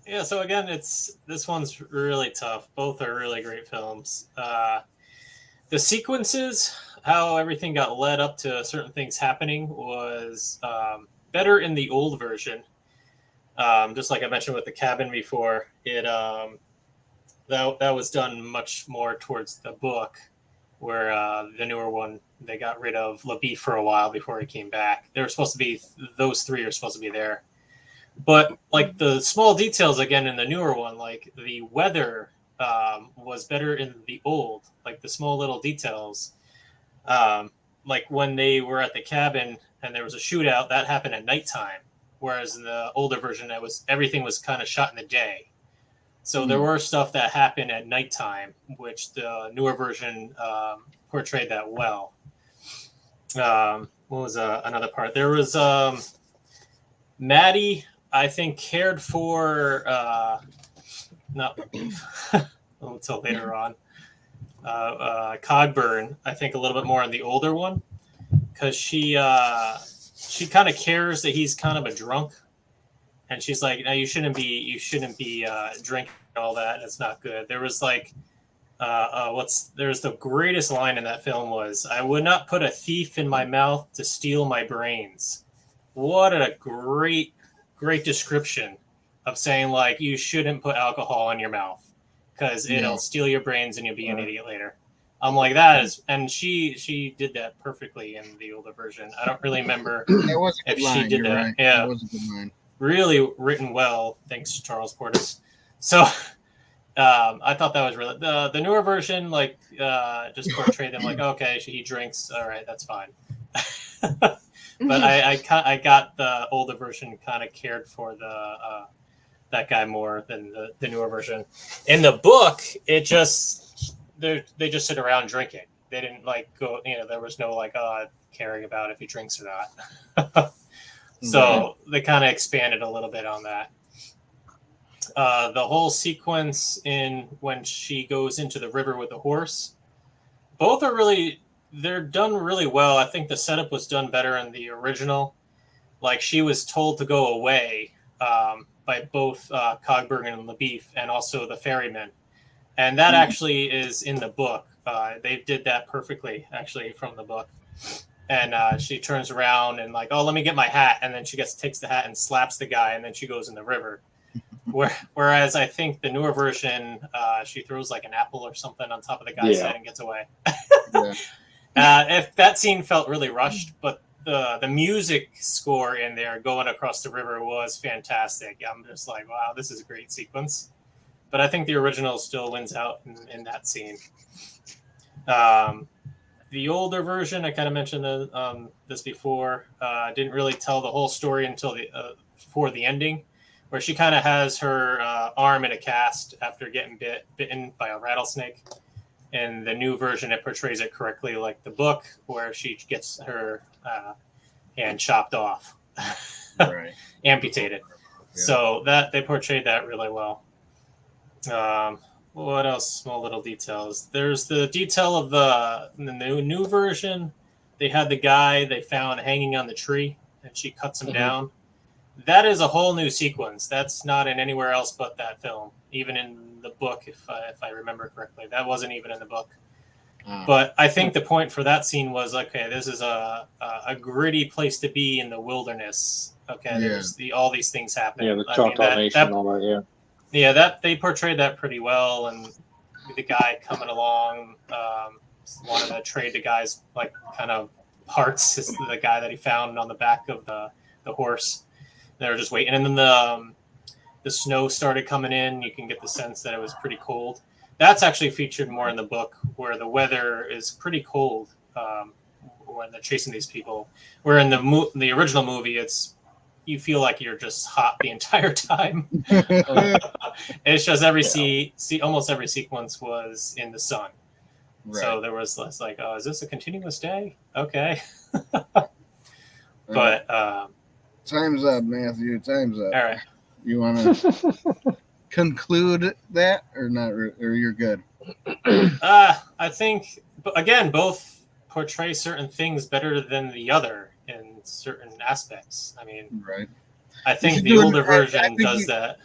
Yeah, so again, this one's really tough. Both are really great films. The sequences, how everything got led up to certain things happening, was better in the old version. Just like I mentioned with the cabin before, that was done much more towards the book, where the newer one, they got rid of LaBeef for a while before he came back. They were supposed to be, those three are supposed to be there. But like the small details again in the newer one, like the weather was better in the old, like the small little details. Like when they were at the cabin and there was a shootout, that happened at nighttime. Whereas in the older version, everything was kind of shot in the day. So there were stuff that happened at nighttime, which the newer version portrayed that well. What was another part? There was Maddie, I think, cared for not until later on. Cogburn, I think, a little bit more in the older one, because she kind of cares that he's kind of a drunk, and she's like, "No, you shouldn't be drinking all that. It's not good." There was like, there's the greatest line in that film was, "I would not put a thief in my mouth to steal my brains." What a great description of saying, like, you shouldn't put alcohol in your mouth because it'll steal your brains and you'll be an idiot later. I'm like, that is, and she did that perfectly in the older version. I don't really remember if she did that. Right. Yeah, that was a good line. Really written well, thanks to Charles Portis. So I thought that was really the newer version, like just portrayed them like, okay, he drinks, all right, that's fine. But I got the older version, kind of cared for that guy more than the newer version. In the book, they just sit around drinking. They didn't like go, there was no like caring about if he drinks or not. So they kind of expanded a little bit on that. The whole sequence in when she goes into the river with the horse, both are really, they're done really well. I think the setup was done better in the original. Like, she was told to go away by both Cogburn and LaBeef, and also the ferryman. And that actually is in the book. They did that perfectly, actually, from the book. And she turns around and like, oh, let me get my hat. And then she takes the hat and slaps the guy, and then she goes in the river. Whereas I think the newer version, she throws like an apple or something on top of the guy's head and gets away. If that scene felt really rushed, but the music score in there going across the river was fantastic. I'm just like, wow, this is a great sequence. But I think the original still wins out in that scene. The older version, I kind of mentioned this before, didn't really tell the whole story until before the ending, where she kind of has her arm in a cast after getting bitten by a rattlesnake. In the new version, it portrays it correctly like the book, where she gets her hand chopped off, Right. amputated. Yeah. So that they portrayed that really well. What else? Small little details. There's the detail of the new version. They had the guy they found hanging on the tree, and she cuts him down. That is a whole new sequence. That's not in anywhere else but that film. Even in the book, if I remember correctly, that wasn't even in the book. But I think the point for that scene was, okay, this is a gritty place to be in the wilderness. Okay, there's all these things happen. Yeah, the Choctaw Nation and all that. Yeah. Yeah, that they portrayed that pretty well, and the guy coming along wanted to trade the guy's like kind of parts. Is the guy that he found on the back of the horse. They were just waiting, and then the snow started coming in. You can get the sense that it was pretty cold. That's actually featured more in the book, where the weather is pretty cold when they're chasing these people. Where in the original movie, you feel like you're just hot the entire time. It's just almost every sequence was in the sun. Right. So there was less like, oh, is this a continuous day? Okay. But time's up, Matthew. Time's up. All right. You want to conclude that or not? Or you're good? I think, again, both portray certain things better than the other in certain aspects. I mean, right. I think the older version does that.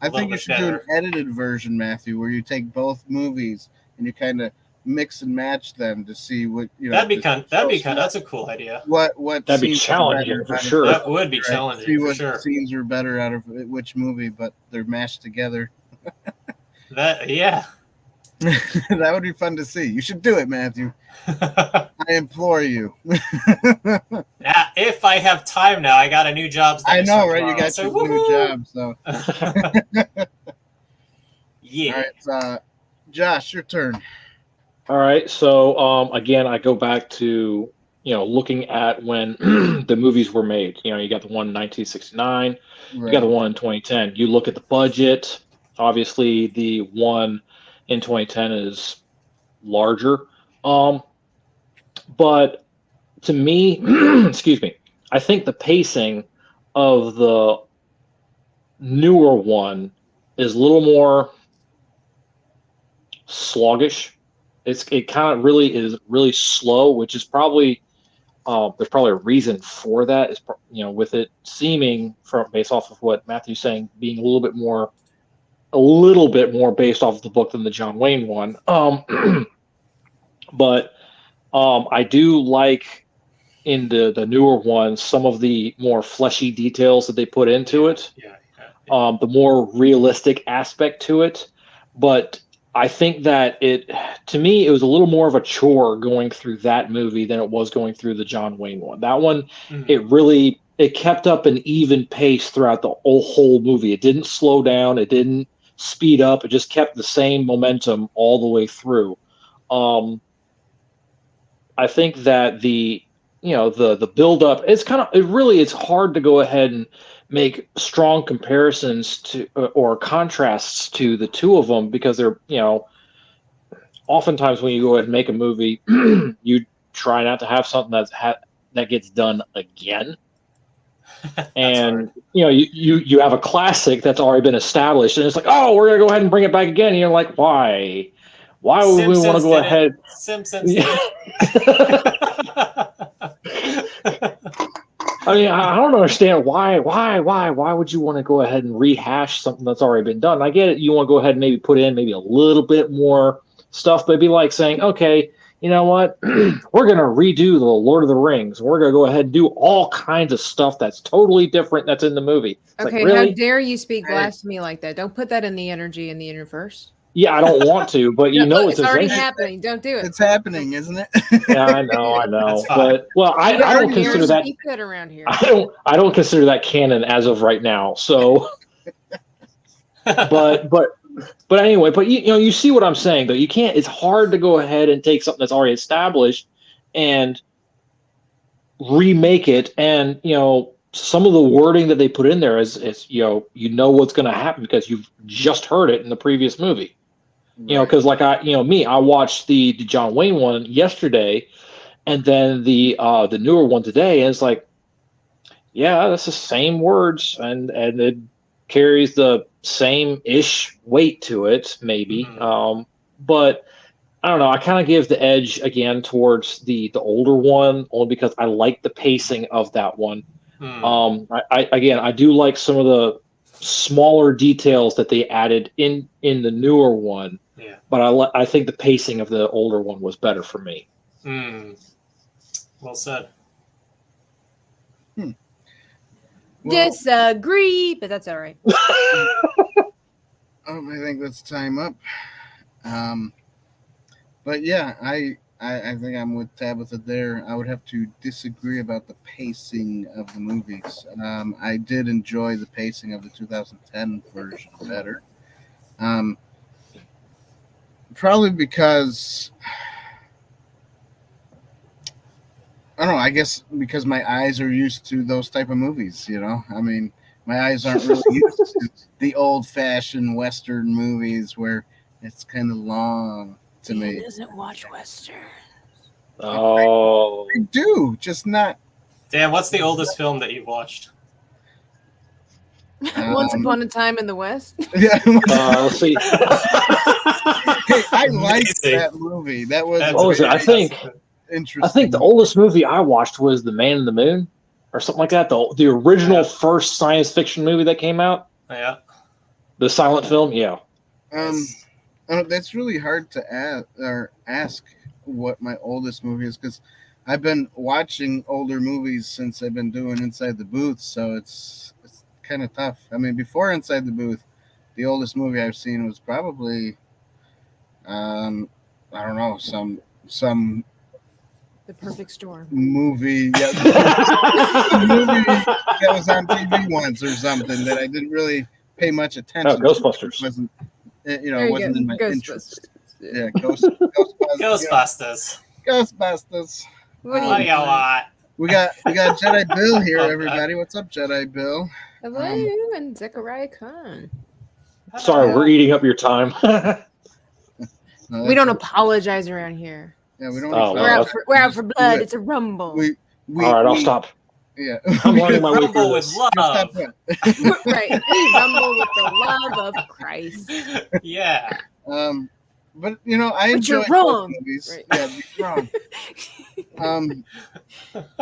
I think you should do an edited version, Matthew, where you take both movies and you kind of mix and match them to see what you know. That's a cool idea. What that'd be challenging for sure. That would be challenging. See for what sure. Scenes are better out of which movie, but they're mashed together. That would be fun to see. You should do it, Matthew. I implore you. If I have time now, I got a new job. I know, right? You got your new job, so. Yeah. All right, so, Josh, your turn. All right, so again, I go back to looking at when the movies were made. You got the one in 1969, right. You got the one in 2010. You look at the budget. Obviously, the one in 2010 is larger. But to me, excuse me, I think the pacing of the newer one is a little more sluggish. It kind of really is really slow, which is probably there's probably a reason for that. Is with it seeming based off of what Matthew's saying, being a little bit more based off of the book than the John Wayne one. But I do like in the newer ones some of the more fleshy details that they put into it. The more realistic aspect to it. But I think that to me, it was a little more of a chore going through that movie than it was going through the John Wayne one. That one, it kept up an even pace throughout the whole movie. It didn't slow down. It didn't speed up. It just kept the same momentum all the way through. I think that the build up, it's hard to go ahead and make strong comparisons to or contrasts to the two of them, because they're oftentimes when you go ahead and make a movie, you try not to have something that gets done again. And you have a classic that's already been established, and it's like, oh, we're gonna go ahead and bring it back again. And you're like, why would we want to go ahead? Simpsons. I mean, I don't understand why would you want to go ahead and rehash something that's already been done? I get it. You want to go ahead and maybe put in maybe a little bit more stuff, but it'd be like saying, okay, you know what? We're going to redo the Lord of the Rings. We're going to go ahead and do all kinds of stuff that's totally different that's in the movie. It's okay, like, really? How dare you speak blasphemy like that? Don't put that in the energy in the universe. Yeah, I don't want to, but you know, Look, it's already essentially. happening. Don't do it. It's happening, isn't it? Yeah, I know, That's fine. but well, I don't consider that. Keep it around here. I don't consider that canon as of right now. So, but anyway, but you know, you see what I'm saying though. You can't. It's hard to go ahead and take something that's already established and remake it. And you know, some of the wording that they put in there is you know what's going to happen because you've just heard it in the previous movie. You know, because like I watched the John Wayne one yesterday, and then the newer one today, and it's like, yeah, that's the same words, and it carries the same ish weight to it, maybe. Mm-hmm. But I don't know. I kind of give the edge again towards the older one, only because I like the pacing of that one. I do like some of the smaller details that they added in the newer one. Yeah. But I think the pacing of the older one was better for me. Well said. Well, Disagree, but that's all right. I think that's time up. But yeah, I think I'm with Tabitha there. I would have to disagree about the pacing of the movies. I did enjoy the pacing of the 2010 version better. Probably because I don't know. I guess because my eyes are used to those type of movies. You know, I mean, my eyes aren't really used to the old-fashioned Western movies where it's kind of long to me. He doesn't watch Western. Oh, I do, just not. Dan, what's the oldest film that you've watched? Once Upon a Time in the West. Yeah. let's see. Hey, I liked that movie. That was. I think. Interesting. I think the oldest movie I watched was The Man in the Moon, or something like that. The original first science fiction movie that came out. Yeah. The silent film. Yeah. That's really hard to ask what my oldest movie is because I've been watching older movies since I've been doing Inside the Booth, so it's kind of tough. I mean, before Inside the Booth, the oldest movie I've seen was probably, I don't know, some The Perfect Storm movie, yeah, a movie that was on TV once or something that I didn't really pay much attention. Ghostbusters. To. Wasn't wasn't in my interest. Yeah, Ghostbusters. Ghostbusters. What do you want? We got Jedi Bill here, everybody. What's up, Jedi Bill? Hello, and Zechariah Khan. Sorry, we're eating up your time. No, We don't apologize around here. Yeah, we don't. We're out for blood. It's a rumble. We all right, I'll stop. Yeah, I'm learning my way through Rumble with this. love. Right. We rumble with the love of Christ. Yeah. But you know, I But enjoy you're wrong. movies. Right. Yeah, you're wrong.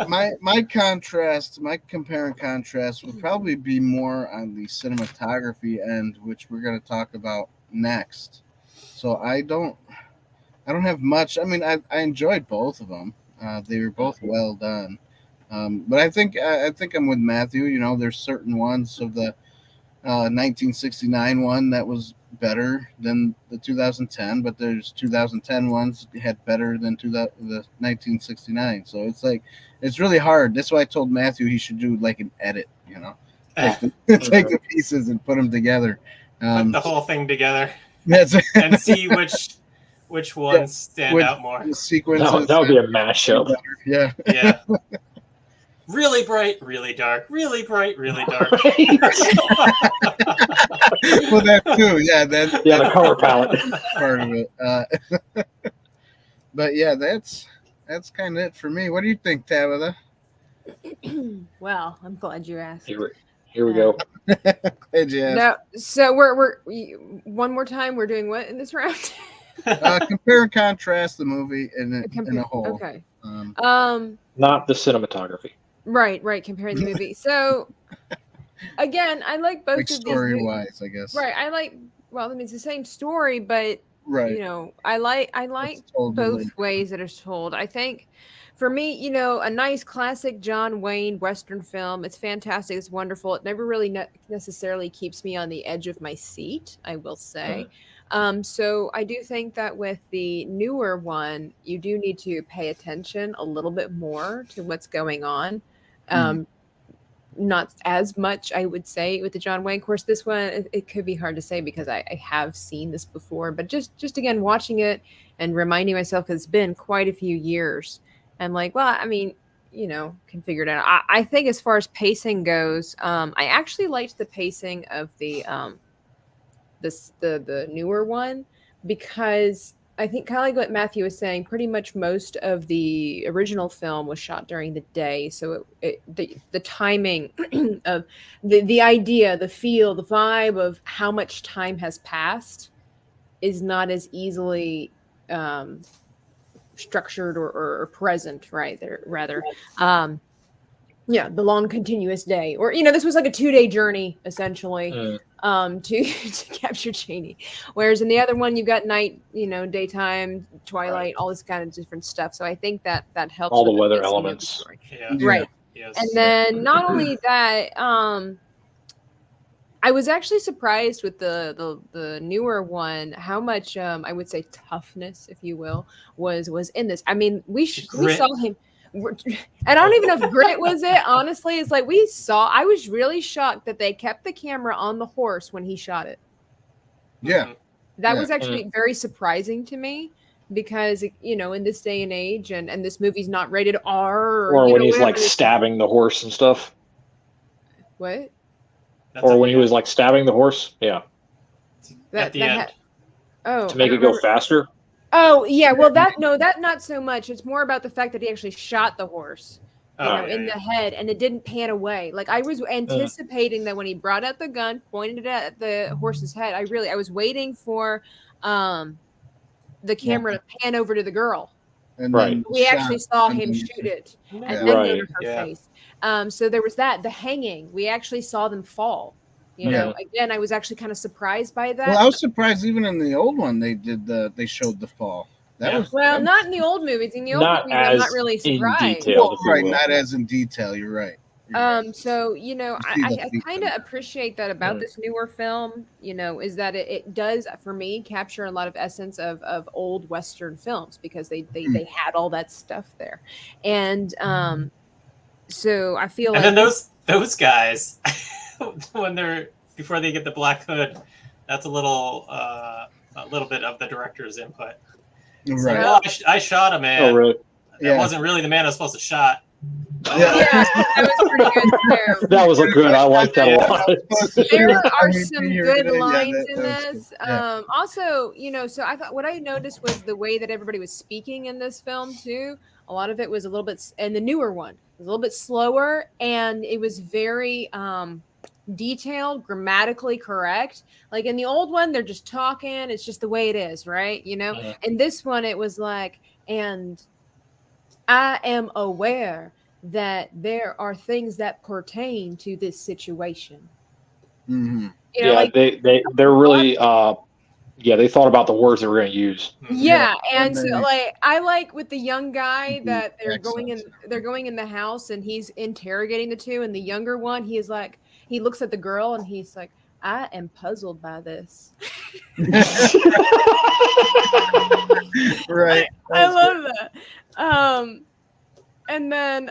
My contrast, my compare and contrast would probably be more on the cinematography end, which we're going to talk about next. So I don't have much. I mean, I enjoyed both of them. They were both well done. But I think I'm with Matthew. You know, there's certain ones of the 1969 one that was better than the 2010, but there's 2010 ones had better than the 1969. So it's like it's really hard. That's why I told Matthew he should do like an edit. You know, take the pieces and put them together. Put the whole thing together. And see which ones stand out more. Sequences. That would be a mashup. Yeah. Yeah. Really bright, really dark. Really bright, really dark. Well, that too. Yeah, the color palette part of it. But yeah, that's kind of it for me. What do you think, Tabitha? Well, I'm glad you asked. Here we go. Glad you asked. No, so we're one more time. We're doing what in this round? Compare and contrast the movie in a whole. Okay. Not the cinematography. Right. Comparing the movie. So again, I like both like of these. Story wise, I guess. Right. I like. Well, I mean, it's the same story, but right. You know, I like both ways that it's told. I think for me, a nice classic John Wayne Western film. It's fantastic. It's wonderful. It never really necessarily keeps me on the edge of my seat, I will say. So I do think that with the newer one, you do need to pay attention a little bit more to what's going on. Not as much, I would say, with the John Wayne. Of course, this one, it could be hard to say because I have seen this before. But just again, watching it and reminding myself, because it's been quite a few years. I'm like, well, I mean, can figure it out. I think as far as pacing goes, I actually liked the pacing of the newer one, because I think kind of like what Matthew was saying, pretty much most of the original film was shot during the day. So the timing of the idea, the feel, the vibe of how much time has passed is not as easily structured or present, right? There rather. The long continuous day, or this was like a 2-day journey essentially to capture Cheney, whereas in the other one you've got night, daytime, twilight, all this kind of different stuff. So I think that helps all the with weather pacing of the elements. story. Yeah. Right. Yes. And then not only that, I was actually surprised with the newer one how much I would say toughness, if you will, was in this. I mean, we saw him. And I don't even know if grit was it. Honestly, it's like I was really shocked that they kept the camera on the horse when he shot it. Yeah. That was actually very surprising to me, because, in this day and age, and this movie's not rated R. Or when he's like stabbing the horse and stuff. What? Or when he was like stabbing the horse. Yeah. At the end. To make it go faster. Oh yeah, well that not so much. It's more about the fact that he actually shot the horse, in the head, and it didn't pan away. Like I was anticipating that when he brought out the gun, pointed it at the horse's head. I was waiting for the camera to pan over to the girl. And right. We actually saw him shoot it, and then go to her face. So there was that. The hanging, we actually saw them fall. Again, I was actually kind of surprised by that. Well, I was surprised even in the old one they showed the fall. Not in the old movies. In the old movies, I'm not really surprised. Right, not as in detail. You're right. So I kind of appreciate that about this newer film. Is that it does, for me, capture a lot of essence of old Western films, because they had all that stuff there, and so I feel and like then those guys. Before they get the black hood, that's a little bit of the director's input. Right. Like, I shot a man. Oh, really? That wasn't really the man I was supposed to shot. That was pretty good there. That was a good. I like that a lot. There are some good lines in this. Also, so I thought what I noticed was the way that everybody was speaking in this film too. A lot of it was a little bit, and the newer one was a little bit slower, and it was very detailed, grammatically correct. Like in the old one, they're just talking. It's just the way it is, right? In this one, it was like, and I am aware that there are things that pertain to this situation. Mm-hmm. They're really they thought about the words they were going to use. Yeah, and so like I like with the young guy that they're going in the house, and he's interrogating the two, and the younger one, he looks at the girl and he's like, I am puzzled by this. Right. I love that. And then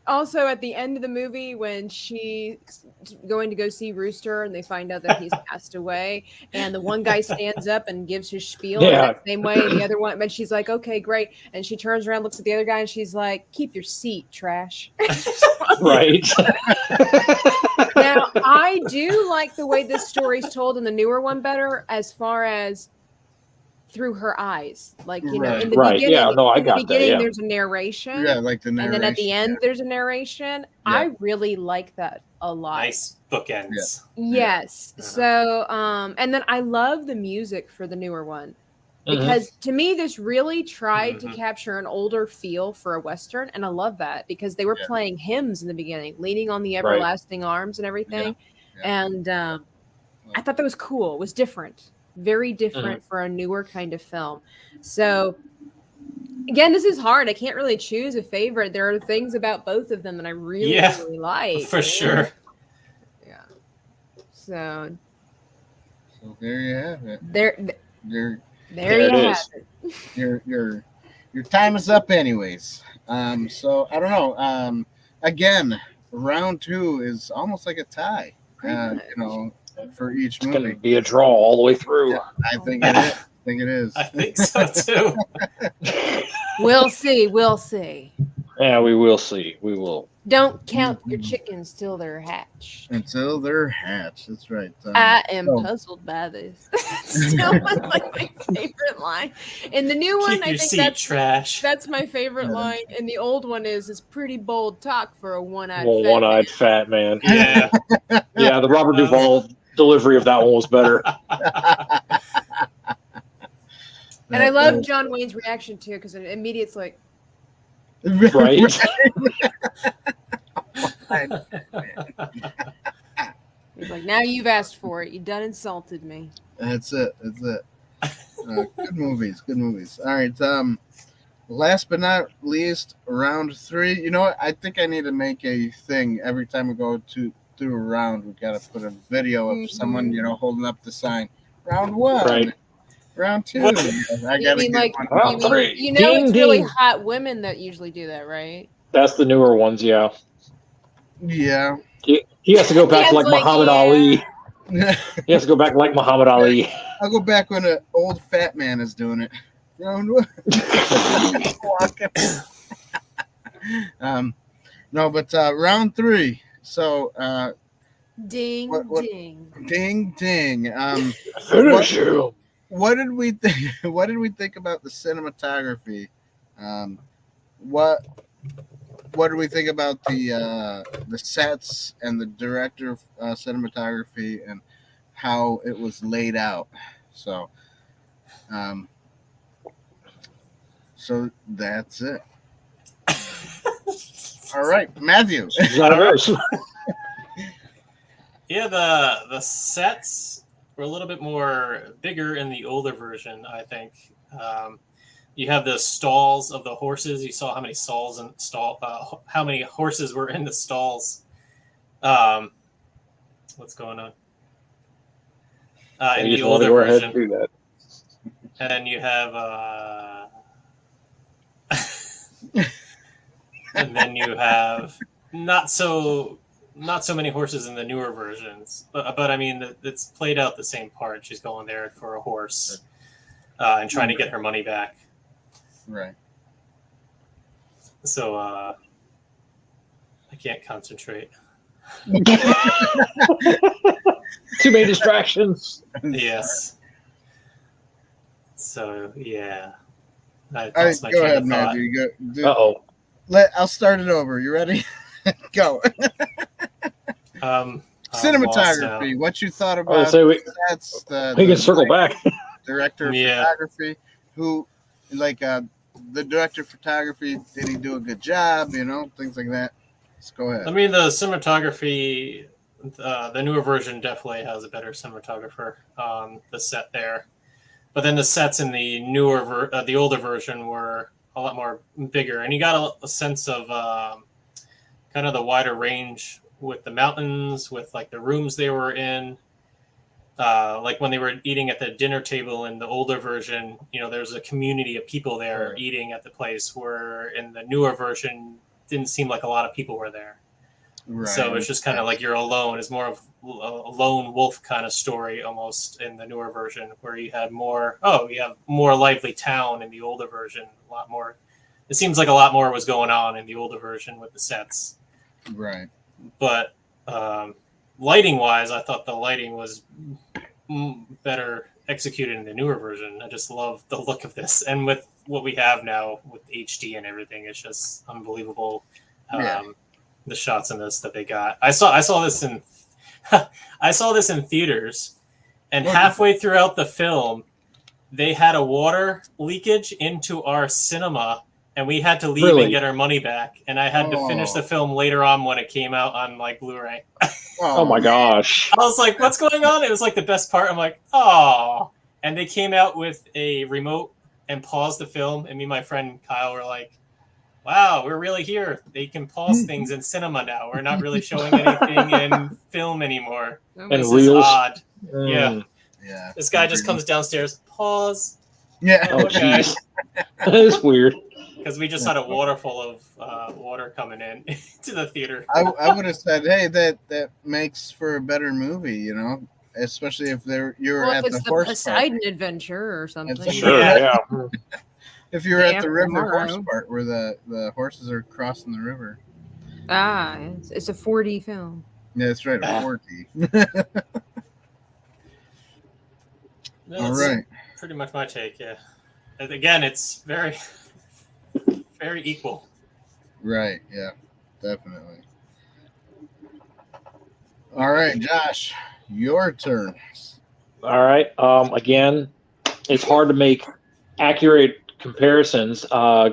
also at the end of the movie, when she's going to go see Rooster and they find out that he's passed away, and the one guy stands up and gives his spiel in that same way, and the other one, but she's like, okay, great. And she turns around, looks at the other guy, and she's like, keep your seat, trash. Right. Now, I do like the way this story's told in the newer one better, as far as through her eyes, like in the beginning. I got that. There's a narration. Yeah, like the narration. And then at the end, there's a narration. Yeah. I really like that a lot. Nice bookends. Yeah. Yes. So, and then I love the music for the newer one, because to me, this really tried to capture an older feel for a Western, and I love that, because they were playing hymns in the beginning, leaning on the everlasting arms and everything, and I thought that was cool. It was different. Very different for a newer kind of film. So Again, this is hard. I can't really choose a favorite. There are things about both of them that I really, really like. For sure. Yeah. So there you have it. there Your you have it. your time is up, anyways. So I don't know. Again, round 2 is almost like a tie. For each It's going movie. to be a draw all the way through. Yeah, I think it is. I think so too. We'll see. We'll see. Yeah, we will see. We will. Don't count your chickens till they're hatched. Until they're hatched. That's right. I am puzzled by this. It's still like my favorite line. And the new one, Keep I your think seat that's trash. my favorite line. And the old one is pretty bold talk for a one-eyed Well, fat one-eyed man. fat man. Yeah. Yeah, the Robert Duvall delivery of that one was better. And I love John Wayne's reaction too, because immediately it's like, Right? he's like, now you've asked for it. You done insulted me. That's it. Good movies. Good movies. All right. Last but not least, round 3. You know what? I think I need to make a thing every time we go through a round. We got to put a video of someone, holding up the sign. Round 1. Right. Round 2. What? I You got to mean get like one. Round three. you know Ding, it's really ding. hot women that usually do that, right? That's the newer ones, yeah. Yeah. He has to go back Yes, like like, Muhammad yeah. Ali. He has to go back like Muhammad Ali. I'll go back when an old fat man is doing it. Round 1. No, but round 3. So Ding, What- ding. ding ding. Finish him. What did we think? What did we think about the cinematography? What did we think about the sets and the director of cinematography and how it was laid out? So that's it. All right, Matthew. Yeah, the sets were a little bit more bigger in the older version, I think. You have the stalls of the horses. You saw how many how many horses were in the stalls. What's going on? In the older version. Do that. And then you have and then you have not so many horses in the newer versions, but I mean it's played out the same part. She's going there for a horse and trying to get her money back. Right. So I can't concentrate. Too many distractions. Yes. So yeah. All right, go ahead, Matthew. Uh-oh. I'll start it over. You ready? Go. I'm Cinematography. What you thought about that's we can circle back. Director of photography, who the director of photography, did he do a good job? Things like that. Let's go ahead. I mean, the cinematography, the newer version definitely has a better cinematographer on the set there. But then the sets in the the older version were a lot more bigger, and you got a sense of kind of the wider range with the mountains, with like the rooms they were in. Like when they were eating at the dinner table in the older version, there's a community of people there eating at the place, where in the newer version, didn't seem like a lot of people were there. Right. So it's just kind of like you're alone. It's more of a lone wolf kind of story almost in the newer version, where you have more lively town in the older version. A lot more. It seems like a lot more was going on in the older version with the sets. Right. But lighting wise, I thought the lighting was better executed in the newer version. I just love the look of this, and with what we have now with HD and everything, it's just unbelievable. The shots in this that they got. I saw this in I saw this in theaters, and halfway throughout the film, they had a water leakage into our cinema, and we had to leave and get our money back. And I had to finish the film later on when it came out on like Blu-ray. Oh my gosh! I was like, "What's going on?" It was like the best part. I'm like, "Oh!" And they came out with a remote and pause the film, and me and my friend Kyle were like, wow, we're really here. They can pause things in cinema now. We're not really showing anything in film anymore. And This is reels. odd. Mm. Yeah. This guy just comes downstairs, pause, Yeah. Oh, Okay. jeez. That is weird. because we just had a waterfall of water coming in to the theater. I would have said, hey, that makes for a better movie, you know, especially if you're Well, at if it's the the horse Poseidon part. adventure or something. Sure, Yeah. yeah. If you're Day at the after river tomorrow. horse part where the horses are crossing the river. Ah, it's a 4D film. Yeah, that's right, a 4D. All That's right. pretty much my take. Yeah, and again, it's very, very equal. Right, yeah, definitely. All right, Josh, your turn. All right. Again, it's hard to make accurate comparisons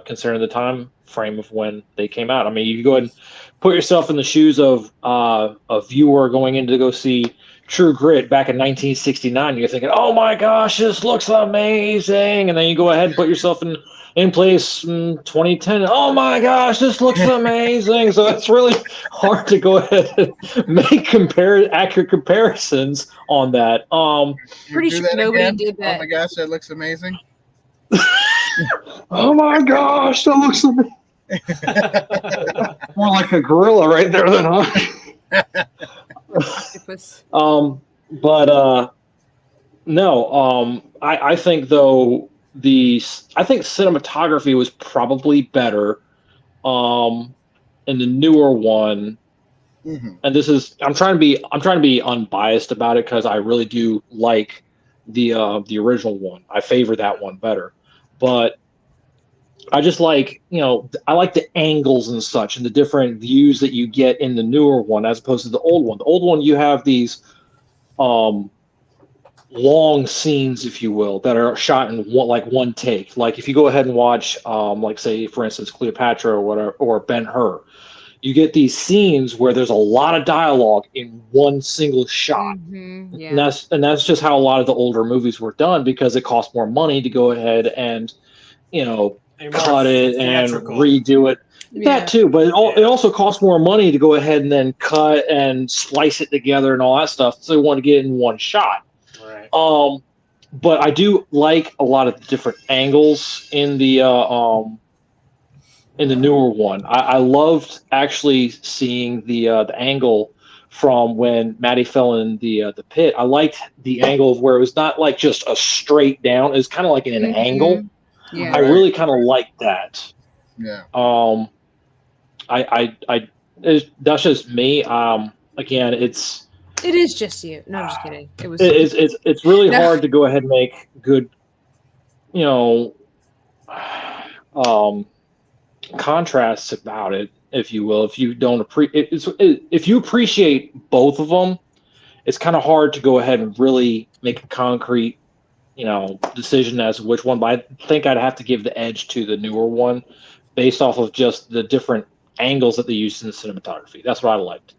concerning the time frame of when they came out. I mean, you can go ahead and put yourself in the shoes of a viewer going in to go see True Grit back in 1969. You're thinking, "Oh my gosh, this looks amazing!" And then you go ahead and put yourself in place in 2010. Oh my gosh, this looks amazing! So it's really hard to go ahead and make accurate comparisons on that. Pretty Do sure that nobody again? did that. Oh my gosh, that looks amazing. Oh my gosh, that looks amazing. More like a gorilla right there than I. Octopus. No. I think though I think cinematography was probably better in the newer one. Mm-hmm. And this is I'm trying to be unbiased about it because I really do like the original one. I favor that one better, but I just like, I like the angles and such and the different views that you get in the newer one as opposed to the old one. The old one, you have these long scenes, if you will, that are shot in one take. Like if you go ahead and watch, like say for instance, Cleopatra or whatever, or Ben-Hur, you get these scenes where there's a lot of dialogue in one single shot. Mm-hmm, yeah. And that's just how a lot of the older movies were done because it cost more money to go ahead and cut it and redo it. Yeah. That too, but it also costs more money to go ahead and then cut and splice it together and all that stuff. So they want to get it in one shot. Right. But I do like a lot of the different angles in the newer one. I loved actually seeing the angle from when Maddie fell in the pit. I liked the angle of where it was not like just a straight down. It was kind of like in an angle. Yeah. I really kind of liked that. Yeah. That's just me. Again, it is just you. No, I'm just kidding. It's really hard to go ahead and make good, contrasts about it, if you will. If you don't if you appreciate both of them, it's kind of hard to go ahead and really make a concrete, decision as to which one. But I think I'd have to give the edge to the newer one, based off of just the different angles that they used in the cinematography. That's what I liked.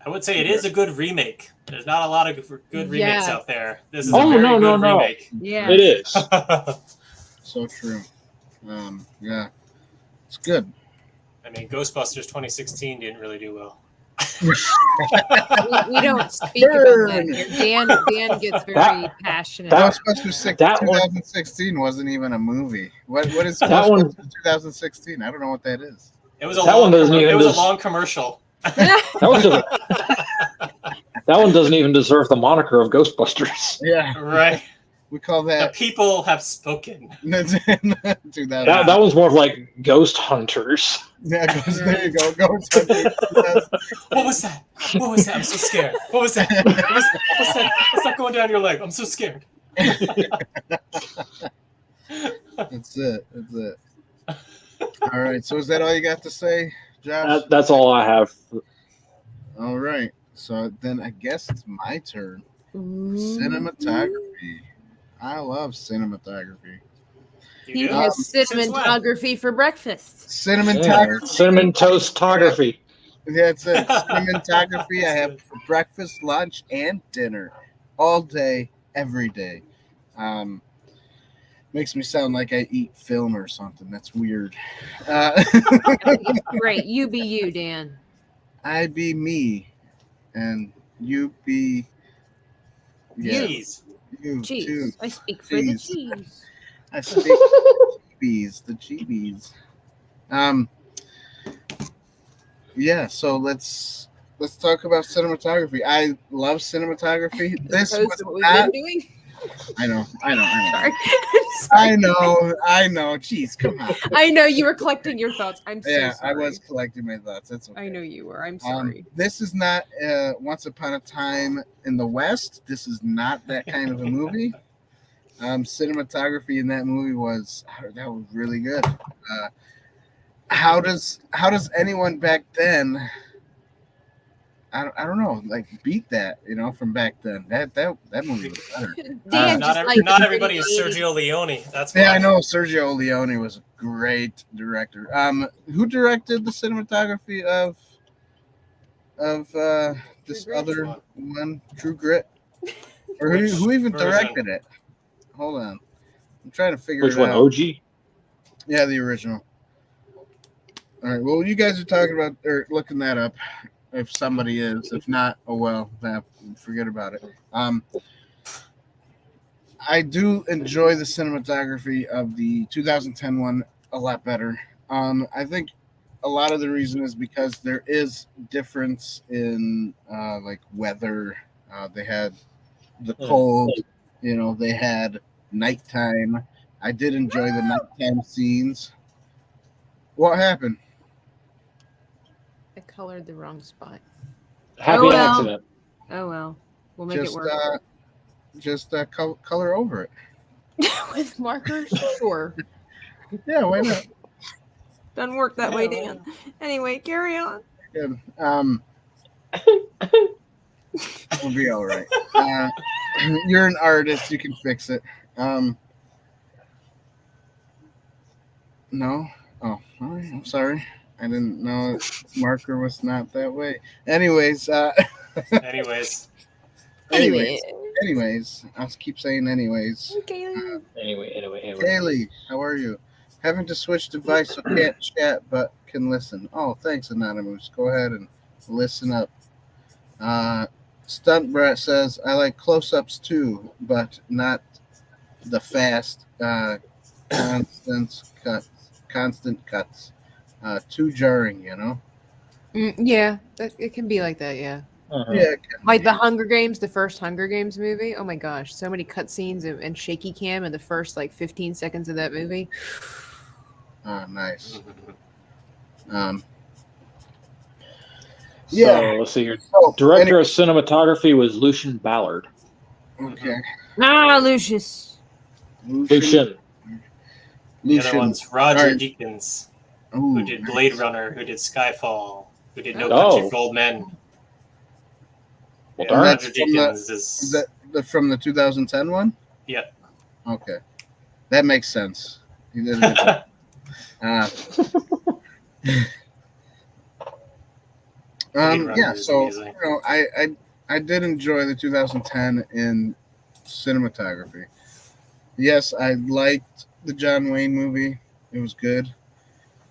I would say it is a good remake. There's not a lot of good remakes out there. This is Oh, a very no, good no, no. remake. Yeah. It is. So true. Yeah, it's good. I mean, Ghostbusters 2016 didn't really do well. we don't speak about that here. Dan gets very passionate. Ghostbusters 2016 wasn't even a movie. What is Ghostbusters 2016? I don't know what that is. It was a long commercial. That one doesn't even deserve the moniker of Ghostbusters. Yeah, right. We call that The People Have Spoken. That one's more of like Ghost Hunters. Yeah, there you go. Ghost Hunters. What was that? What was that? I'm so scared. What was that? What's that? What's that going down your leg? I'm so scared. That's it. All right. So is that all you got to say, Josh? That's all I have. All right. So then I guess it's my turn. Cinematography. I love cinematography. He has cinematography for breakfast. Cinematography. Cinnamon toastography. That's it. Cinematography I have for breakfast, lunch, and dinner. All day, every day. Man, Makes me sound like I eat film or something. That's weird. Great. You be you, Dan. I be me, and you be Cheese. you too. Cheese. I speak for the Cheese. cheese. I speak the GBs. Yeah, so let's talk about cinematography. I love cinematography. This Opposed was to what we've not. been doing. I know. Sorry. I know. Jeez, come on. I know you were collecting your thoughts. I'm so Yeah, sorry. I was collecting my thoughts. That's okay. I know you were. I'm sorry. This is not Once Upon a Time in the West. This is not that kind of a movie. Cinematography in that movie was really good. How does anyone back then? I don't know, like beat that, from back then. That movie was better. Dan Not, just like not everybody is Sergio Leone. That's why. Yeah, I know Sergio Leone was a great director. Who directed the cinematography of this True Grit? other one, True Grit? Or who even directed it? Hold on, I'm trying to figure Which it one? out. OG? Yeah, the original. All right. Well, you guys are talking about or looking that up. If somebody is, if not, oh well, forget about it. I do enjoy the cinematography of the 2010 one a lot better. I think a lot of the reason is because there is difference in like weather. They had the cold, they had nighttime. I did enjoy the nighttime scenes. What happened? I colored the wrong spot. Happy Oh, well. accident. Oh well. We'll make it work. Just color over it. With markers? Sure. Yeah, why not? Doesn't work that way, Dan. Anyway, carry on. Good. We'll be all right. You're an artist. You can fix it. No? Oh, all right. I'm sorry. I didn't know marker was not that way. Anyways. Anyways. Anyways. I'll keep saying anyways. Okay. Anyway. Kaylee, how are you? Having to switch device so can't chat but can listen. Oh, thanks, Anonymous. Go ahead and listen up. Stunt Brat says, I like close-ups too, but not the fast, constant cuts. Too jarring, Yeah, it can be like that, yeah. Uh-huh. Yeah. Like the Hunger Games, the first Hunger Games movie. Oh my gosh, so many cutscenes and shaky cam in the first 15 seconds of that movie. Nice. So let's see here. Director of cinematography was Lucian Ballard. Okay. Lucius. Lucian. The other one's Roger All right. Deakins, Ooh, who did Blade Runner, who did Skyfall, who did No Oh. Country for Old Men. Well, Yeah, darn. Roger Deakins Is that from the 2010 one? Yeah. Okay. That makes sense. He did a good job. Yeah, so amazing. I did enjoy the 2010 in cinematography. Yes, I liked the John Wayne movie. It was good.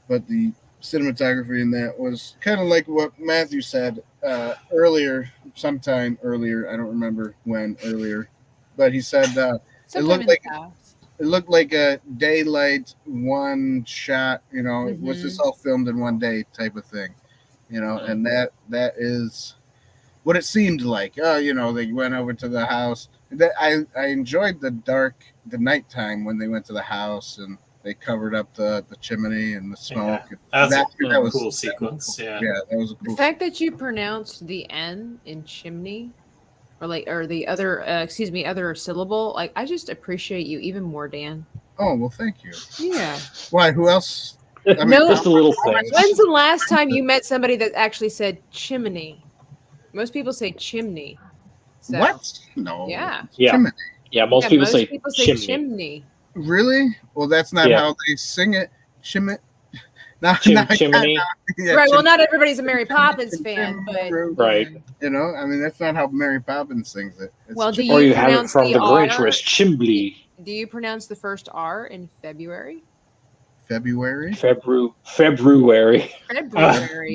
But the cinematography in that was kind of like what Matthew said sometime earlier. I don't remember when earlier. But he said it looked like a daylight one shot, it was just all filmed in one day type of thing. And that is what it seemed like. They went over to the house. I enjoyed the nighttime when they went to the house and they covered up the chimney and the smoke. Yeah, that was a cool sequence. Yeah, that was a cool. The fact that you pronounced the N in chimney, or the other syllable, I just appreciate you even more, Dan. Oh well, thank you. Yeah. Why? Who else? Just a little thing. When's the last time you met somebody that actually said chimney? Most people say chimney. So, what? No. Yeah. Chimney. Yeah, most people say chimney. Really? Well, that's not how they sing it. Chimney. Chimney. Right. Well, not everybody's a Mary Poppins fan, but right. That's not how Mary Poppins sings it. Well, or you have it from the Grinch, where it's chimbley. Do you pronounce the first R in February? February. February. February,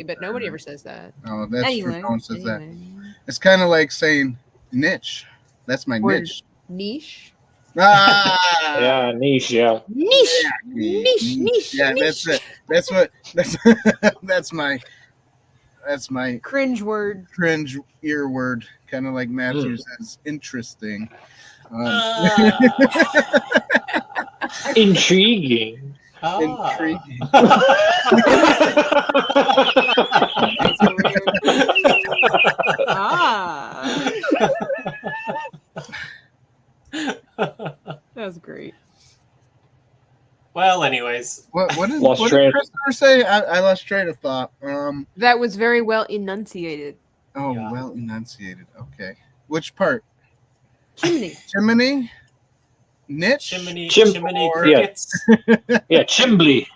but nobody ever says that. Oh, that's Anyway, true. No one says that. anyway. It's kind of like saying niche. That's my Or niche. niche. Ah, Yeah, niche. Yeah. Niche. yeah, Niche. Niche. Yeah, niche. that's it. That's what. That's my Cringe word. cringe ear word. Kind of like Matthew says, interesting. Intriguing. Intriguing. That was great. Well, anyways. What did Christopher say? I lost train of thought. That was very well enunciated. Oh, Yeah. well enunciated. Okay. Which part? Chimney. Chimney? Niche? Chimney Or- crickets. Yeah, Chimbley.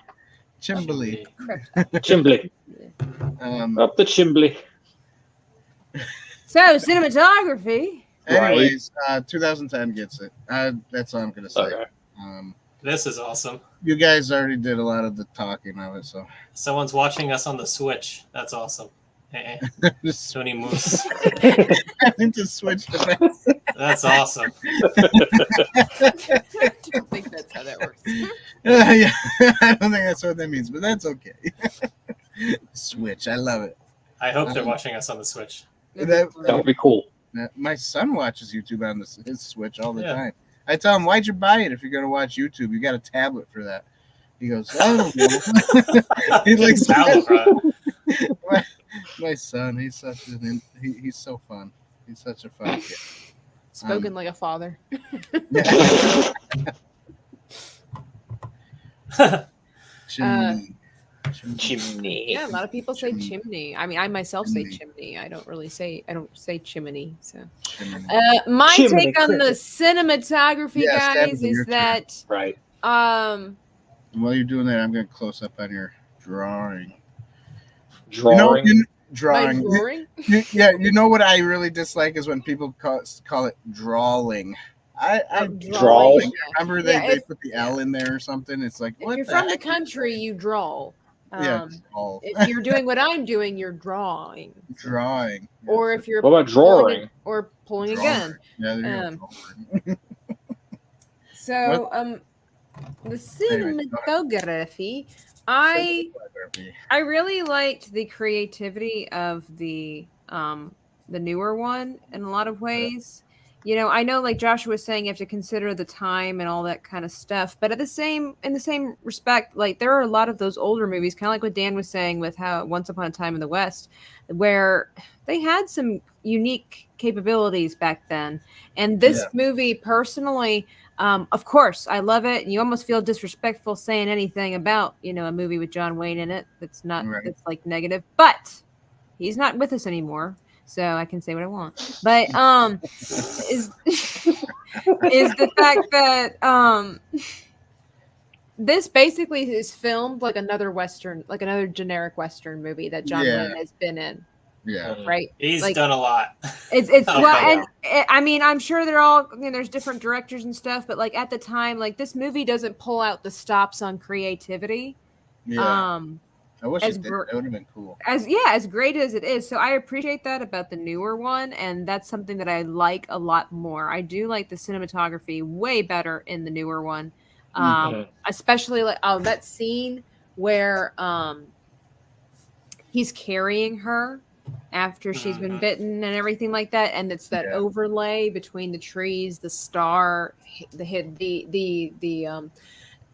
Chimbley. Chimbley. Up the Chimbley. So, cinematography. Anyways, 2010 gets it. That's all I'm going to say. Okay. This is awesome. You guys already did a lot of the talking of it, so. Someone's watching us on the Switch. That's awesome. Just Tony Moose. having to switch to that. That's awesome. I don't think that's how that works. Yeah, I don't think that's what that means, but that's okay. Switch, I love it. I hope they're watching us on the Switch. That would be cool. My son watches YouTube on his Switch all the Yeah. time. I tell him, why'd you buy it if you're going to watch YouTube? You got a tablet for that. He goes, I don't know. He likes my son. He's such he's so fun. He's such a fun kid. Spoken like a father. Chimney. Yeah, a lot of people say Chimney. chimney. I mean, I myself say Chimney. chimney. I don't say chimney. So, Chimney. my Chimney take on the cricket. cinematography, Yes, guys, Tabitha, your is turn. that Right. While you're doing that, I'm going to close up on your drawing. Drawing. my Drawing. drawing. Yeah, you know what I really dislike is when people call it drawing. I Draw. Yeah. remember they put the L in there or something. It's like, If what you're the from the heck? country, you draw. Yeah, draw. If you're doing what I'm doing, you're drawing. Drawing. Or if you're What about drawing? pulling a Drawing. gun. Yeah, there you go. So, the cinematography, I really liked the creativity of the newer one in a lot of ways. You know, I know, like Joshua was saying, you have to consider the time and all that kind of stuff. But in the same respect, like there are a lot of those older movies, kind of like what Dan was saying with how Once Upon a Time in the West, where they had some unique capabilities back then. And this movie, personally, of course, I love it. And you almost feel disrespectful saying anything about, you know, a movie with John Wayne in it that's not that's like negative. But he's not with us anymore. So I can say what I want, but is the fact that this basically is filmed like another Western, like another generic Western movie that John Wayne has been in. Yeah, right. He's like, done a lot. It's I mean, I'm sure they're all, you know, there's different directors and stuff, but like at the time, like this movie doesn't pull out the stops on creativity. Yeah. I wish it did. That would have been cool. As great as it is. So I appreciate that about the newer one, and that's something that I like a lot more. I do like the cinematography way better in the newer one. Especially like that scene where he's carrying her after she's been bitten and everything like that, and it's that overlay between the trees, the star, the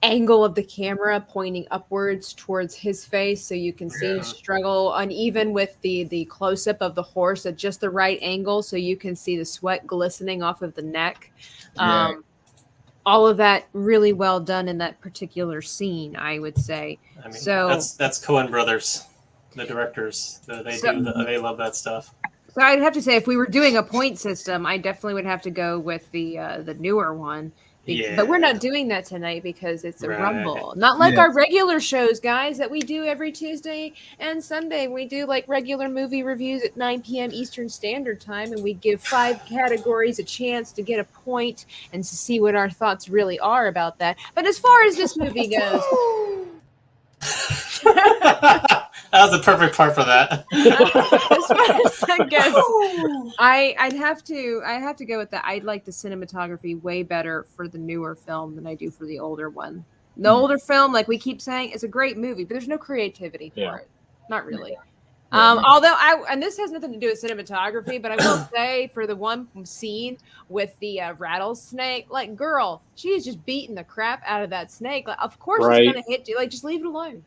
angle of the camera pointing upwards towards his face, so you can see him struggle, and even with the close-up of the horse at just the right angle, so you can see the sweat glistening off of the neck. All of that really well done in that particular scene, I would say. I mean, so that's Coen Brothers, the directors. They love that stuff. So I'd have to say, if we were doing a point system, I definitely would have to go with the newer one. But we're not doing that tonight because it's a Right. Rumble. Not like Yes. our regular shows, guys, that we do every Tuesday and Sunday. We do like regular movie reviews at 9 p.m. Eastern Standard Time, and we give 5 categories a chance to get a point and to see what our thoughts really are about that. But as far as this movie goes, That was the perfect part for that. as far as that goes, I'd have to go with that. I'd like the cinematography way better for the newer film than I do for the older one. The older film, like we keep saying, is a great movie, but there's no creativity for it. Not really. Although and this has nothing to do with cinematography, but I will say for the one scene with the rattlesnake, like, girl, she is just beating the crap out of that snake. Like, of course it's gonna hit you. Like, just leave it alone.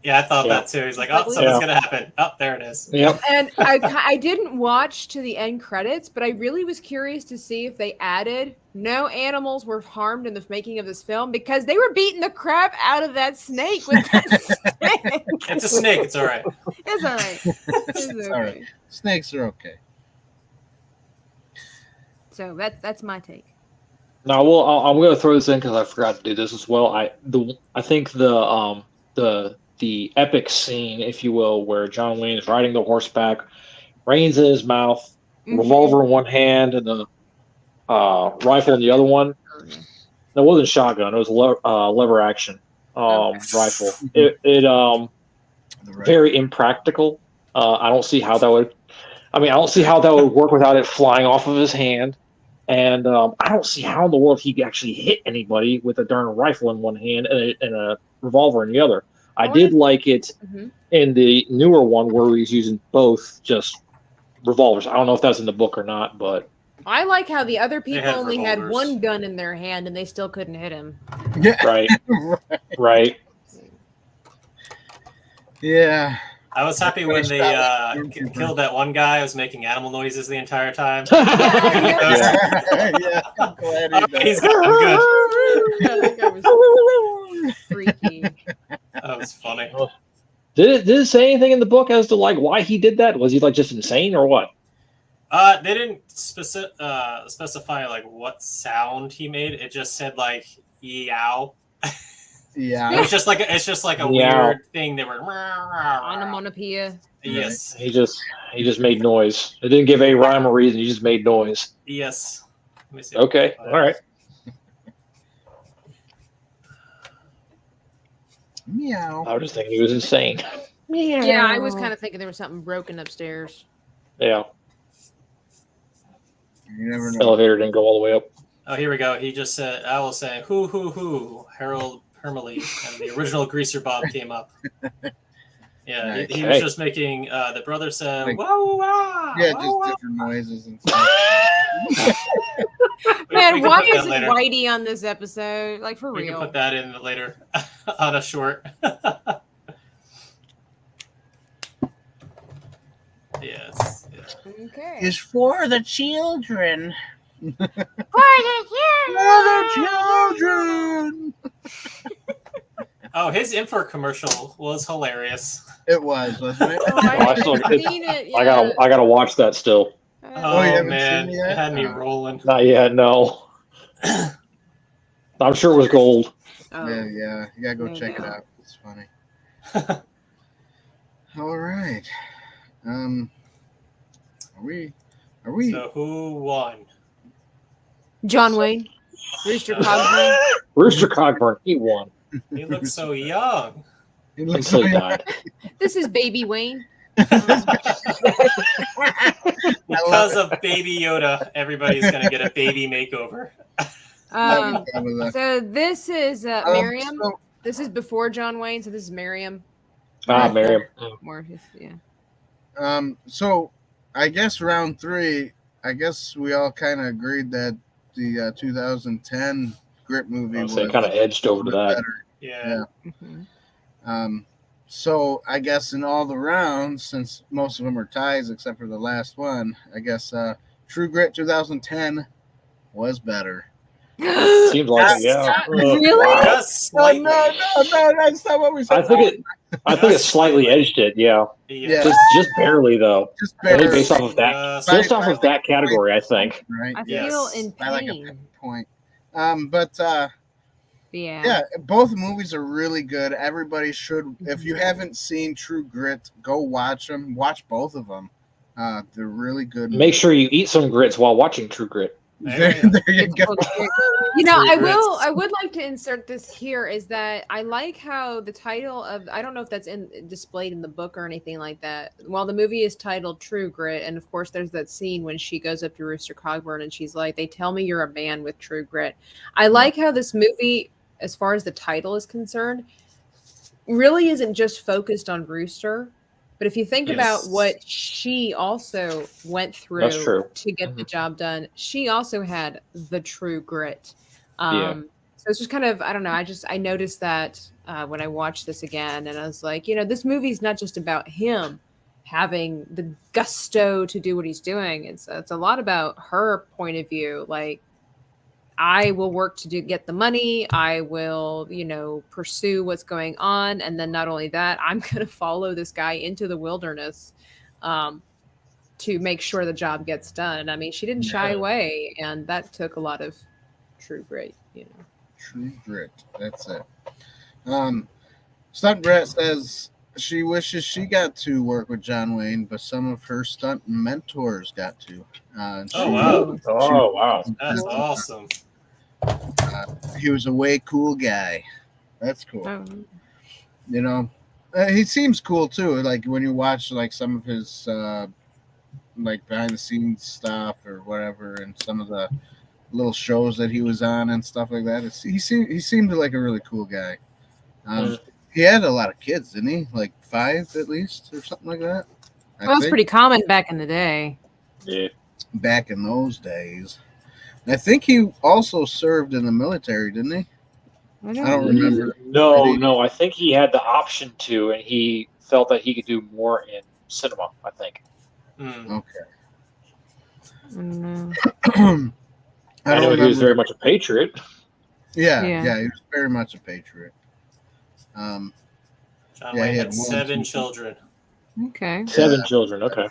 Yeah, I thought that too. He's like, oh, something's gonna happen. Oh, there it is. Yep. And I didn't watch to the end credits, but I really was curious to see if they added no animals were harmed in the making of this film because they were beating the crap out of that snake with that stick. It's a snake. It's all right. It's all right. It's All right. okay. Snakes are okay. So that's my take. No, well, I'm going to throw this in because I forgot to do this as well. I think the epic scene, if you will, where John Wayne is riding the horseback, reins in his mouth, revolver in one hand, and the rifle in the other one. No, it wasn't shotgun. It was lever action rifle. It very impractical. I don't see how that would. I mean, I don't see how that would work without it flying off of his hand. And I don't see how in the world he could actually hit anybody with a darn rifle in one hand and a revolver in the other. I did like it in the newer one where he's using both just revolvers. I don't know if that's in the book or not, but I like how the other people had only had revolvers. one gun in their hand and they still couldn't hit him. Yeah. right. Yeah. I was happy when they killed that one guy who was making animal noises the entire time. Yeah. I'm glad he He's does. got them good. Yeah, that guy was freaky. That was funny. Did it say anything in the book as to like why he did that? Was he like just insane or what? They didn't specify like what sound he made. It just said like yow. Yeah. It's just like a Meow. weird thing that were. Onomatopoeia. Yes. He just made noise. It didn't give a rhyme or reason. He just made noise. Yes. Let me see. Okay. All right. Meow. I was just thinking he was insane. Yeah, I was kind of thinking there was something broken upstairs. Yeah. You never know. Elevator didn't go all the way up. Oh, here we go. He just said, I will say, hoo, Harold Hermele. And the original Greaser Bob came up. Yeah, Nice. he was just making, the brother said, Like- whoa, wow. Yeah, whoa, just wow. different noises and stuff. We Man, can why put that is later. Whitey on this episode? Like, for We can real. put that in later on a short. Yes. Yeah. Okay. It's for the children. For For the children. Oh, his Infor commercial was hilarious. It was, wasn't it? Oh, I I haven't still- seen it I yet. gotta watch that still. Oh, you haven't man, seen it yet? it had me Oh. rolling. Not yet. No. I'm sure it was gold. Oh. Yeah. You gotta go No check it doubt. out. It's funny. All right. Are we? So who won? John Wayne. Rooster Cogburn. Rooster Cogburn, he won. He looks so young. It looks Until he like died. This is Baby Wayne. Because of Baby Yoda, everybody's gonna get a baby makeover. So this is Miriam. so- This is before John Wayne, so this is Miriam. Miriam. More, yeah. So I guess round 3, I guess we all kind of agreed that the 2010 Grip movie I was was kind of edged over to that. better. Yeah. Mhm. So I guess in all the rounds, since most of them are ties except for the last one, I guess True Grit 2010 was better. Seems like it, yeah. Really? Just No, slightly. no, that's not what we said. I think it slightly edged it, yeah. Yeah. Just barely though. Just I think better, based off of that, Just just off of that category, I think. right? I Yes. feel in By like a pain. point. But Yeah. yeah, both movies are really good. Everybody should. If you haven't seen True Grit, go watch them. Watch both of them. They're really good. Make movies. sure you eat some grits while watching True Grit. There you It's go. called True- You know, True Grits. I would like to insert this here is that I like how the title of I don't know if that's displayed in the book or anything like that. While the movie is titled True Grit, and of course there's that scene when she goes up to Rooster Cogburn and she's like, "They tell me you're a man with true grit." I like how this movie, as far as the title is concerned, really isn't just focused on Rooster. But if you think about what she also went through That's true. to get the job done, she also had the true grit. Yeah. So it's just kind of, I don't know. I noticed that when I watched this again, and I was like, this movie's not just about him having the gusto to do what he's doing. It's a lot about her point of view. Like, I will work to get the money. I will, pursue what's going on. And then not only that, I'm going to follow this guy into the wilderness to make sure the job gets done. I mean, she didn't shy away, and that took a lot of true grit, True Grit. That's it. Stunt Brett says she wishes she got to work with John Wayne, but some of her stunt mentors got to. Oh, wow. Oh, wow. That's awesome. He was a way cool guy. That's cool. Oh. He seems cool too. Like when you watch like some of his like behind the scenes stuff or whatever, and some of the little shows that he was on and stuff like that. He seemed like a really cool guy. He had a lot of kids, didn't he? Like 5 at least, or something like that. That was pretty common back in the day. Yeah. Back in those days. I think he also served in the military, didn't he? I don't remember. No. I think he had the option to, and he felt that he could do more in cinema, I think. Okay. I know he was very much a patriot. Yeah, he was very much a patriot. John Wayne had 7 children. Okay. 7 children, okay.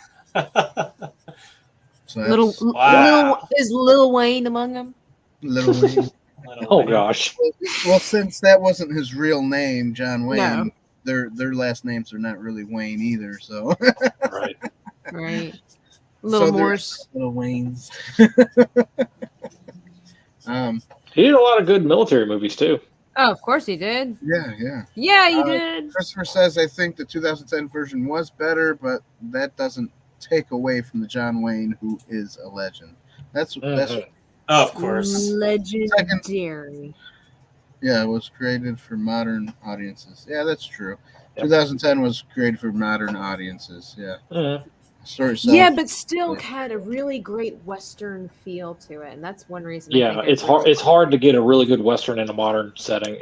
So is Lil Wayne among them? Little Wayne. Oh gosh. Well, since that wasn't his real name, John Wayne, No. their last names are not really Wayne either. So Right. Little Morse. Little Waynes. He did a lot of good military movies too. Oh, of course he did. Yeah. Yeah, he did. Christopher says, I think the 2010 version was better, but that doesn't take away from the John Wayne who is a legend. That's of course. Legendary. Yeah, it was created for modern audiences. Yeah, that's true. Yep. 2010 was created for modern audiences. Yeah. Story itself, but still had a really great Western feel to it, and that's one reason. Yeah, it's hard. It's hard to get a really good Western in a modern setting,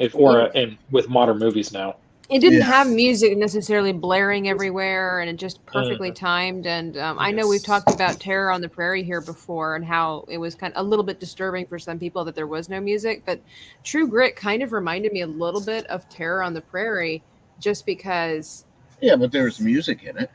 with modern movies now. It didn't have music necessarily blaring everywhere, and it just perfectly timed. And I know we've talked about Terror on the Prairie here before, and how it was kind of a little bit disturbing for some people that there was no music. But True Grit kind of reminded me a little bit of Terror on the Prairie, just because. Yeah, but there was music in it.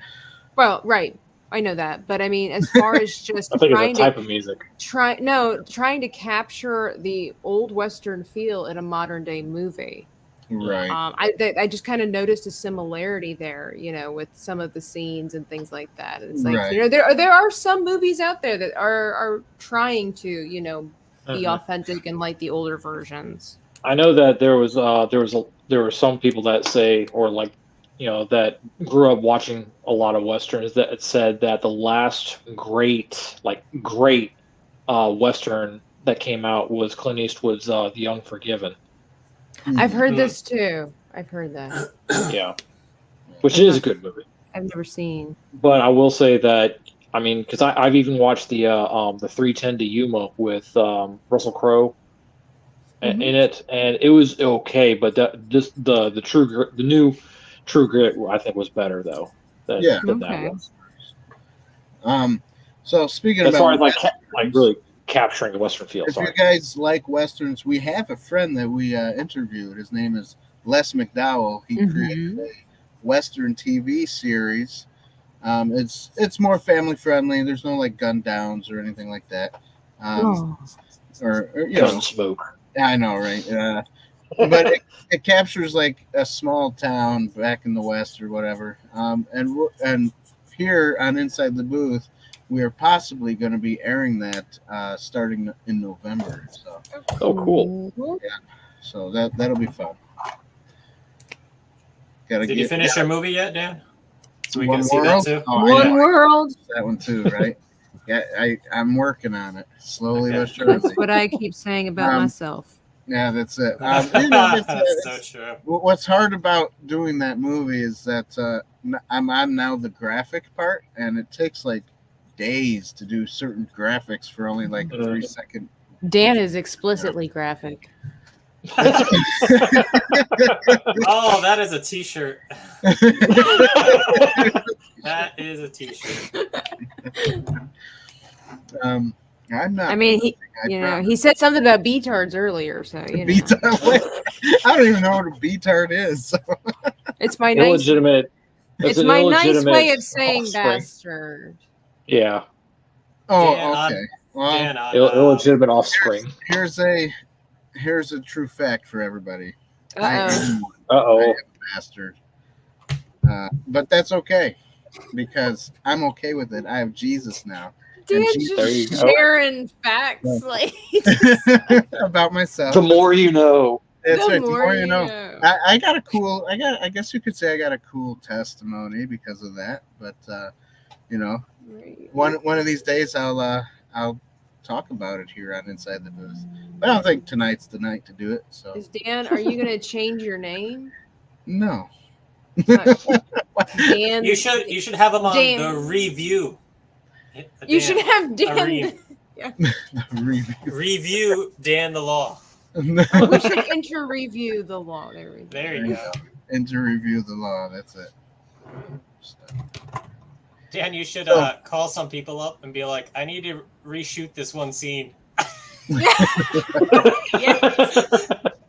Well, right. I know that, but I mean, as far as just I think it's a type of music. Trying to capture the old Western feel in a modern day movie. Right. I just kind of noticed a similarity there, with some of the scenes and things like that. And it's like, there are some movies out there that are trying to, be authentic and like the older versions. I know that there were some people that say, or like, that grew up watching a lot of Westerns that said that the last great Western that came out was Clint Eastwood's The Unforgiven. I've heard this too. I've heard that. Yeah. Which is a good movie. I've never seen. But I will say that, I mean, because I've even watched the 3:10 to Yuma with Russell Crowe in it, and it was okay, but the new True Grit, I think, was better though. Than that was. So speaking as about far as like really capturing the Western feel. If you guys like Westerns, we have a friend that we interviewed. His name is Les McDowell. He created a Western TV series. It's more family friendly. There's no like gun downs or anything like that. or Gun smoke. I know, right? But it captures like a small town back in the West or whatever. And here on Inside the Booth, we are possibly going to be airing that starting in November. So, cool. So that'll be fun. Did you finish your movie yet, Dan? So we One can see World? that too. Oh, One World. That one too, right? Yeah, I'm working on it slowly but surely. That's what I keep saying about myself. Yeah, that's it. That's so true. What's hard about doing that movie is that I'm on now the graphic part, and it takes like days to do certain graphics for only like a 3-second. Dan is explicitly graphic. Oh, that is a T-shirt. That is a T-shirt. I'm not. I mean, he said something about B-tards earlier, so you know. B-tard. I don't even know what a B-tard is. So. It's my nice. Illegitimate. It's my nice way of saying bastard. Yeah. Oh, Dan, okay. Well, illegitimate offspring. Here's a true fact for everybody. I am a bastard. But that's okay because I'm okay with it. I have Jesus now. Dan's just sharing facts about myself. The more you know. That's right. The more you know. I guess you could say I got a cool testimony because of that. But one of these days I'll talk about it here on Inside the Booth. But I don't think tonight's the night to do it. So Dan, are you gonna change your name? No. Dan, you should have him on the review. You should have Dan. Review Dan the Law. We should inter-review the law. There you go. Inter-review the law. That's it. Dan, you should call some people up and be like, I need to reshoot this one scene.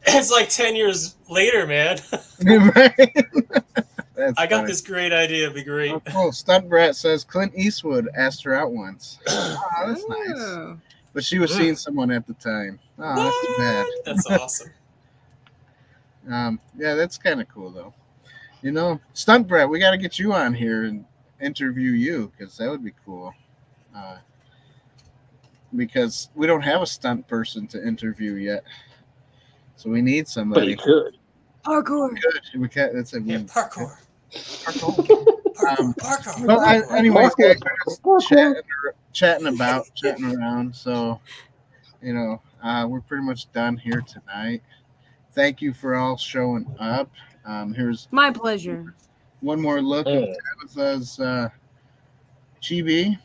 It's like 10 years later, man. I got this great idea. It'd be great. Oh, cool. Stunt Brat says Clint Eastwood asked her out once. Oh, that's nice. But she was seeing someone at the time. Oh, that's too bad. That's awesome. Yeah, that's kind of cool, though. Stunt Brat, we got to get you on here and interview you because that would be cool. Because we don't have a stunt person to interview yet. So we need somebody. But you could. Parkour. We can't. That's a parkour. Well, anyways, guys, we're just chatting around. So, we're pretty much done here tonight. Thank you for all showing up. Here's my pleasure. One more look at Tabitha's chibi.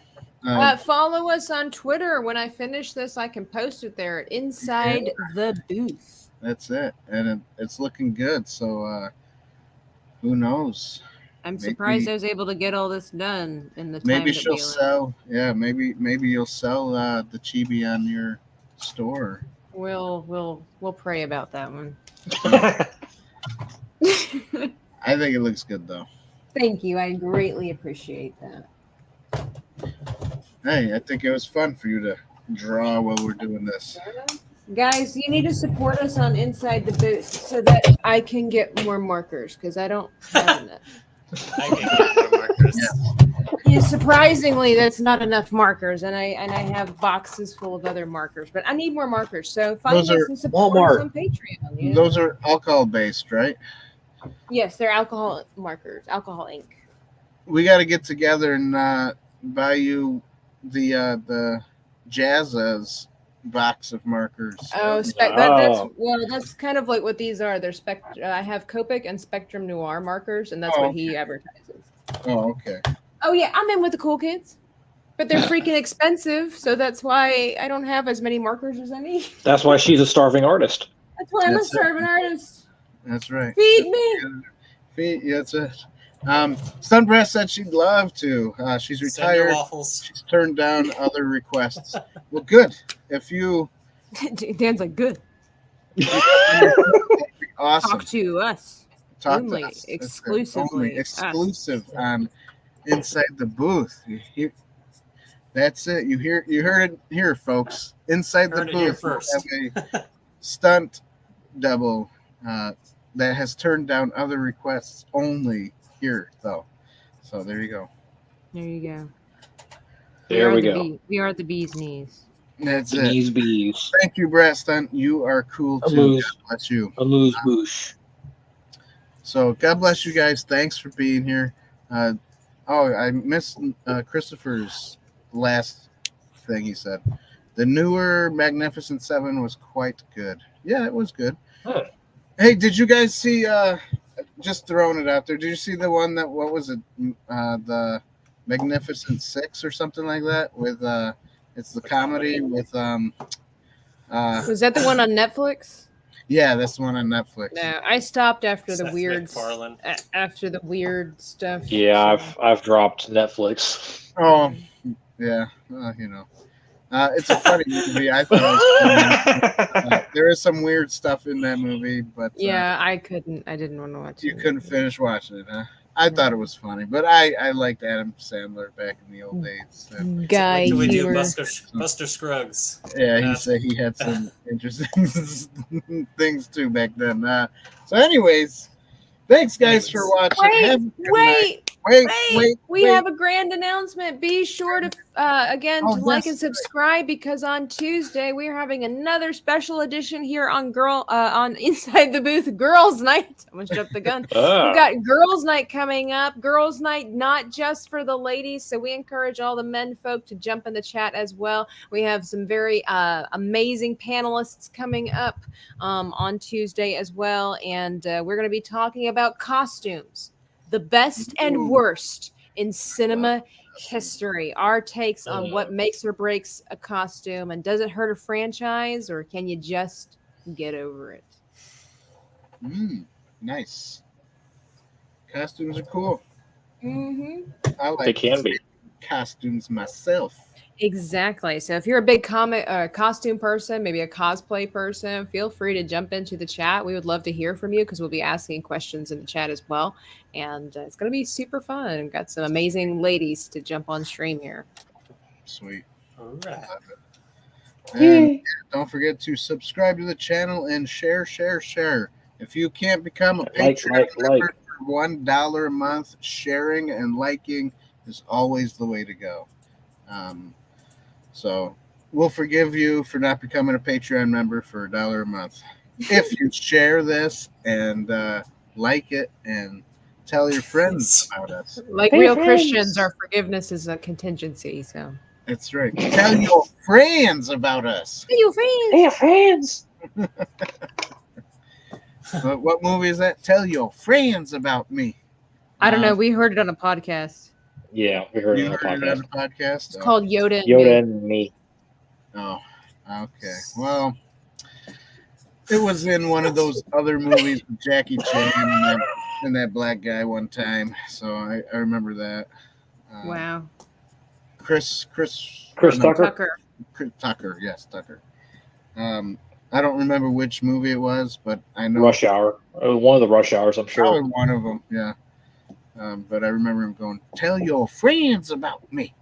Follow us on Twitter. When I finish this, I can post it there at Inside the Booth. That's it, and it's looking good. So, who knows? I'm surprised I was able to get all this done in the time. Maybe she'll sell. Yeah, maybe you'll sell the chibi on your store. We'll pray about that one. I think it looks good though. Thank you. I greatly appreciate that. Hey, I think it was fun for you to draw while we're doing this. Guys, you need to support us on Inside the Booth so that I can get more markers because I don't have enough. I can get more markers. Yeah, surprisingly, that's not enough markers, and I have boxes full of other markers, but I need more markers. So find us and support us on Patreon. Those are alcohol based, right? Yes, they're alcohol markers, alcohol ink. We got to get together and buy you the Jazza's box of markers. That's kind of like what these are. They're I have Copic and Spectrum Noir markers, and that's what he advertises. Oh, okay. Oh yeah, I'm in with the cool kids, but they're freaking expensive, so that's why I don't have as many markers as I need. That's why she's a starving artist. That's why I'm a starving artist. That's right. Feed me. Yeah, that's it. Sunbreast said she'd love to. She's retired. She's turned down other requests. Well, good. If you Dan's like good. Awesome. Talk to us. Only exclusively. Only exclusive on Inside the Booth. That's it. You heard it here, folks. Inside the Heard it here booth, we first. have a stunt double that has turned down other requests only here, though. So there you go. There you go. There we go. We are the bee's knees. That's it. Bees, bees. Thank you, Brett Stunt. You are cool too. Amuse. God bless you. Amuse bouche. So God bless you guys. Thanks for being here. I missed Christopher's last thing he said. The newer Magnificent Seven was quite good. Yeah, it was good. Huh. Hey, did you guys see? Just throwing it out there. Did you see the one that? What was it? The Magnificent Six or something like that? With it's the comedy with Was that the one on Netflix? Yeah, that's the one on Netflix. No, I stopped after the Seth weird MacFarlane. after the weird stuff. Yeah, so- I've dropped Netflix. Oh, yeah. It's a funny movie. I thought it was funny. There is some weird stuff in that movie, but Yeah, I didn't want to watch you it. couldn't finish watching it, huh? I thought it was funny, but I liked Adam Sandler back in the old days. And Guy What do we do, humor. Buster Scruggs? yeah, he said he had some interesting things too back then. So, anyways, thanks guys for watching. Have a good night. Wait. We have a grand announcement. Be sure to again Oh, to like yes. and subscribe, because on Tuesday we are having another special edition here on on Inside the Booth Girls Night. I almost jumped the gun. We've got Girls Night coming up. Girls Night not just for the ladies, so we encourage all the men folk to jump in the chat as well. We have some very amazing panelists coming up on Tuesday as well, and we're going to be talking about costumes, the best and worst in cinema history. Our takes on what makes or breaks a costume, and does it hurt a franchise, or can you just get over it? Nice. Costumes are cool. Mm-hmm. I like They can be. costumes myself. Exactly. So if you're a big costume person, maybe a cosplay person, feel free to jump into the chat. We would love to hear from you, because we'll be asking questions in the chat as well. And it's going to be super fun. We've got some amazing ladies to jump on stream here. Sweet. All right. And don't forget to subscribe to the channel and share. If you can't become a Patreon member for $1 a month, sharing and liking is always the way to go. So we'll forgive you for not becoming a Patreon member for $1 a month if you share this and like it and tell your friends about us. Like real Christians, our forgiveness is a contingency. So That's right. Tell your friends about us. Tell your friends. Hey, friends. What movie is that? Tell your friends about me. I don't know. We heard it on a podcast. Yeah, we heard it You on the heard it on podcast. the podcast? It's called Yoda. Yoda and me. Oh, okay. Well, it was in one of those other movies with Jackie Chan and that black guy one time. So I remember that. Wow. Chris Tucker. Tucker. Yes, Tucker. I don't remember which movie it was, but I know Rush Hour. One of the Rush Hours, I'm sure. probably one of them. Yeah. But I remember him going, "Tell your friends about me."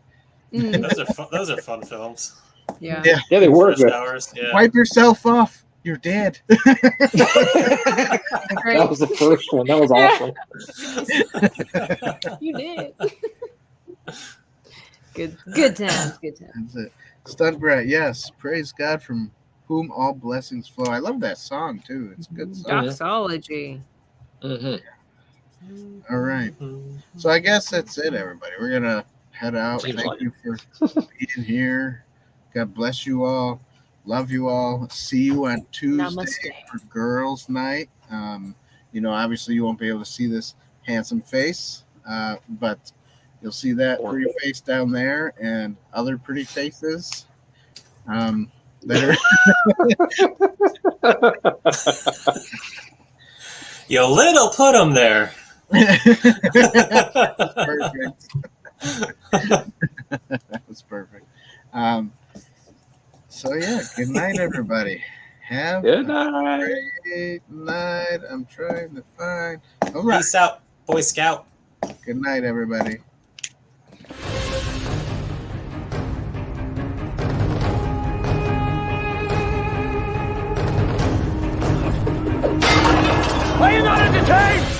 Those are fun films. Yeah. Yeah. Yeah, they were Rush good. Hours, yeah. Wipe yourself off. You're dead. That was the first one. That was awesome. You did. Good times. That's it. Stunt Brett, yes. Praise God from whom all blessings flow. I love that song too. It's a good song. Doxology. Mm-hmm. All right. So I guess that's it, everybody. We're gonna head out. Seems Thank like you for being here. God bless you all. Love you all. See you on Tuesday Namaste. for Girls Night. Obviously you won't be able to see this handsome face, but you'll see that pretty face down there and other pretty faces that are. You little put them there. Perfect. That was perfect. So yeah, good night, everybody. Have Good a night. great night. I'm trying to find. All right. Peace out, Boy Scout. Good night, everybody. tape!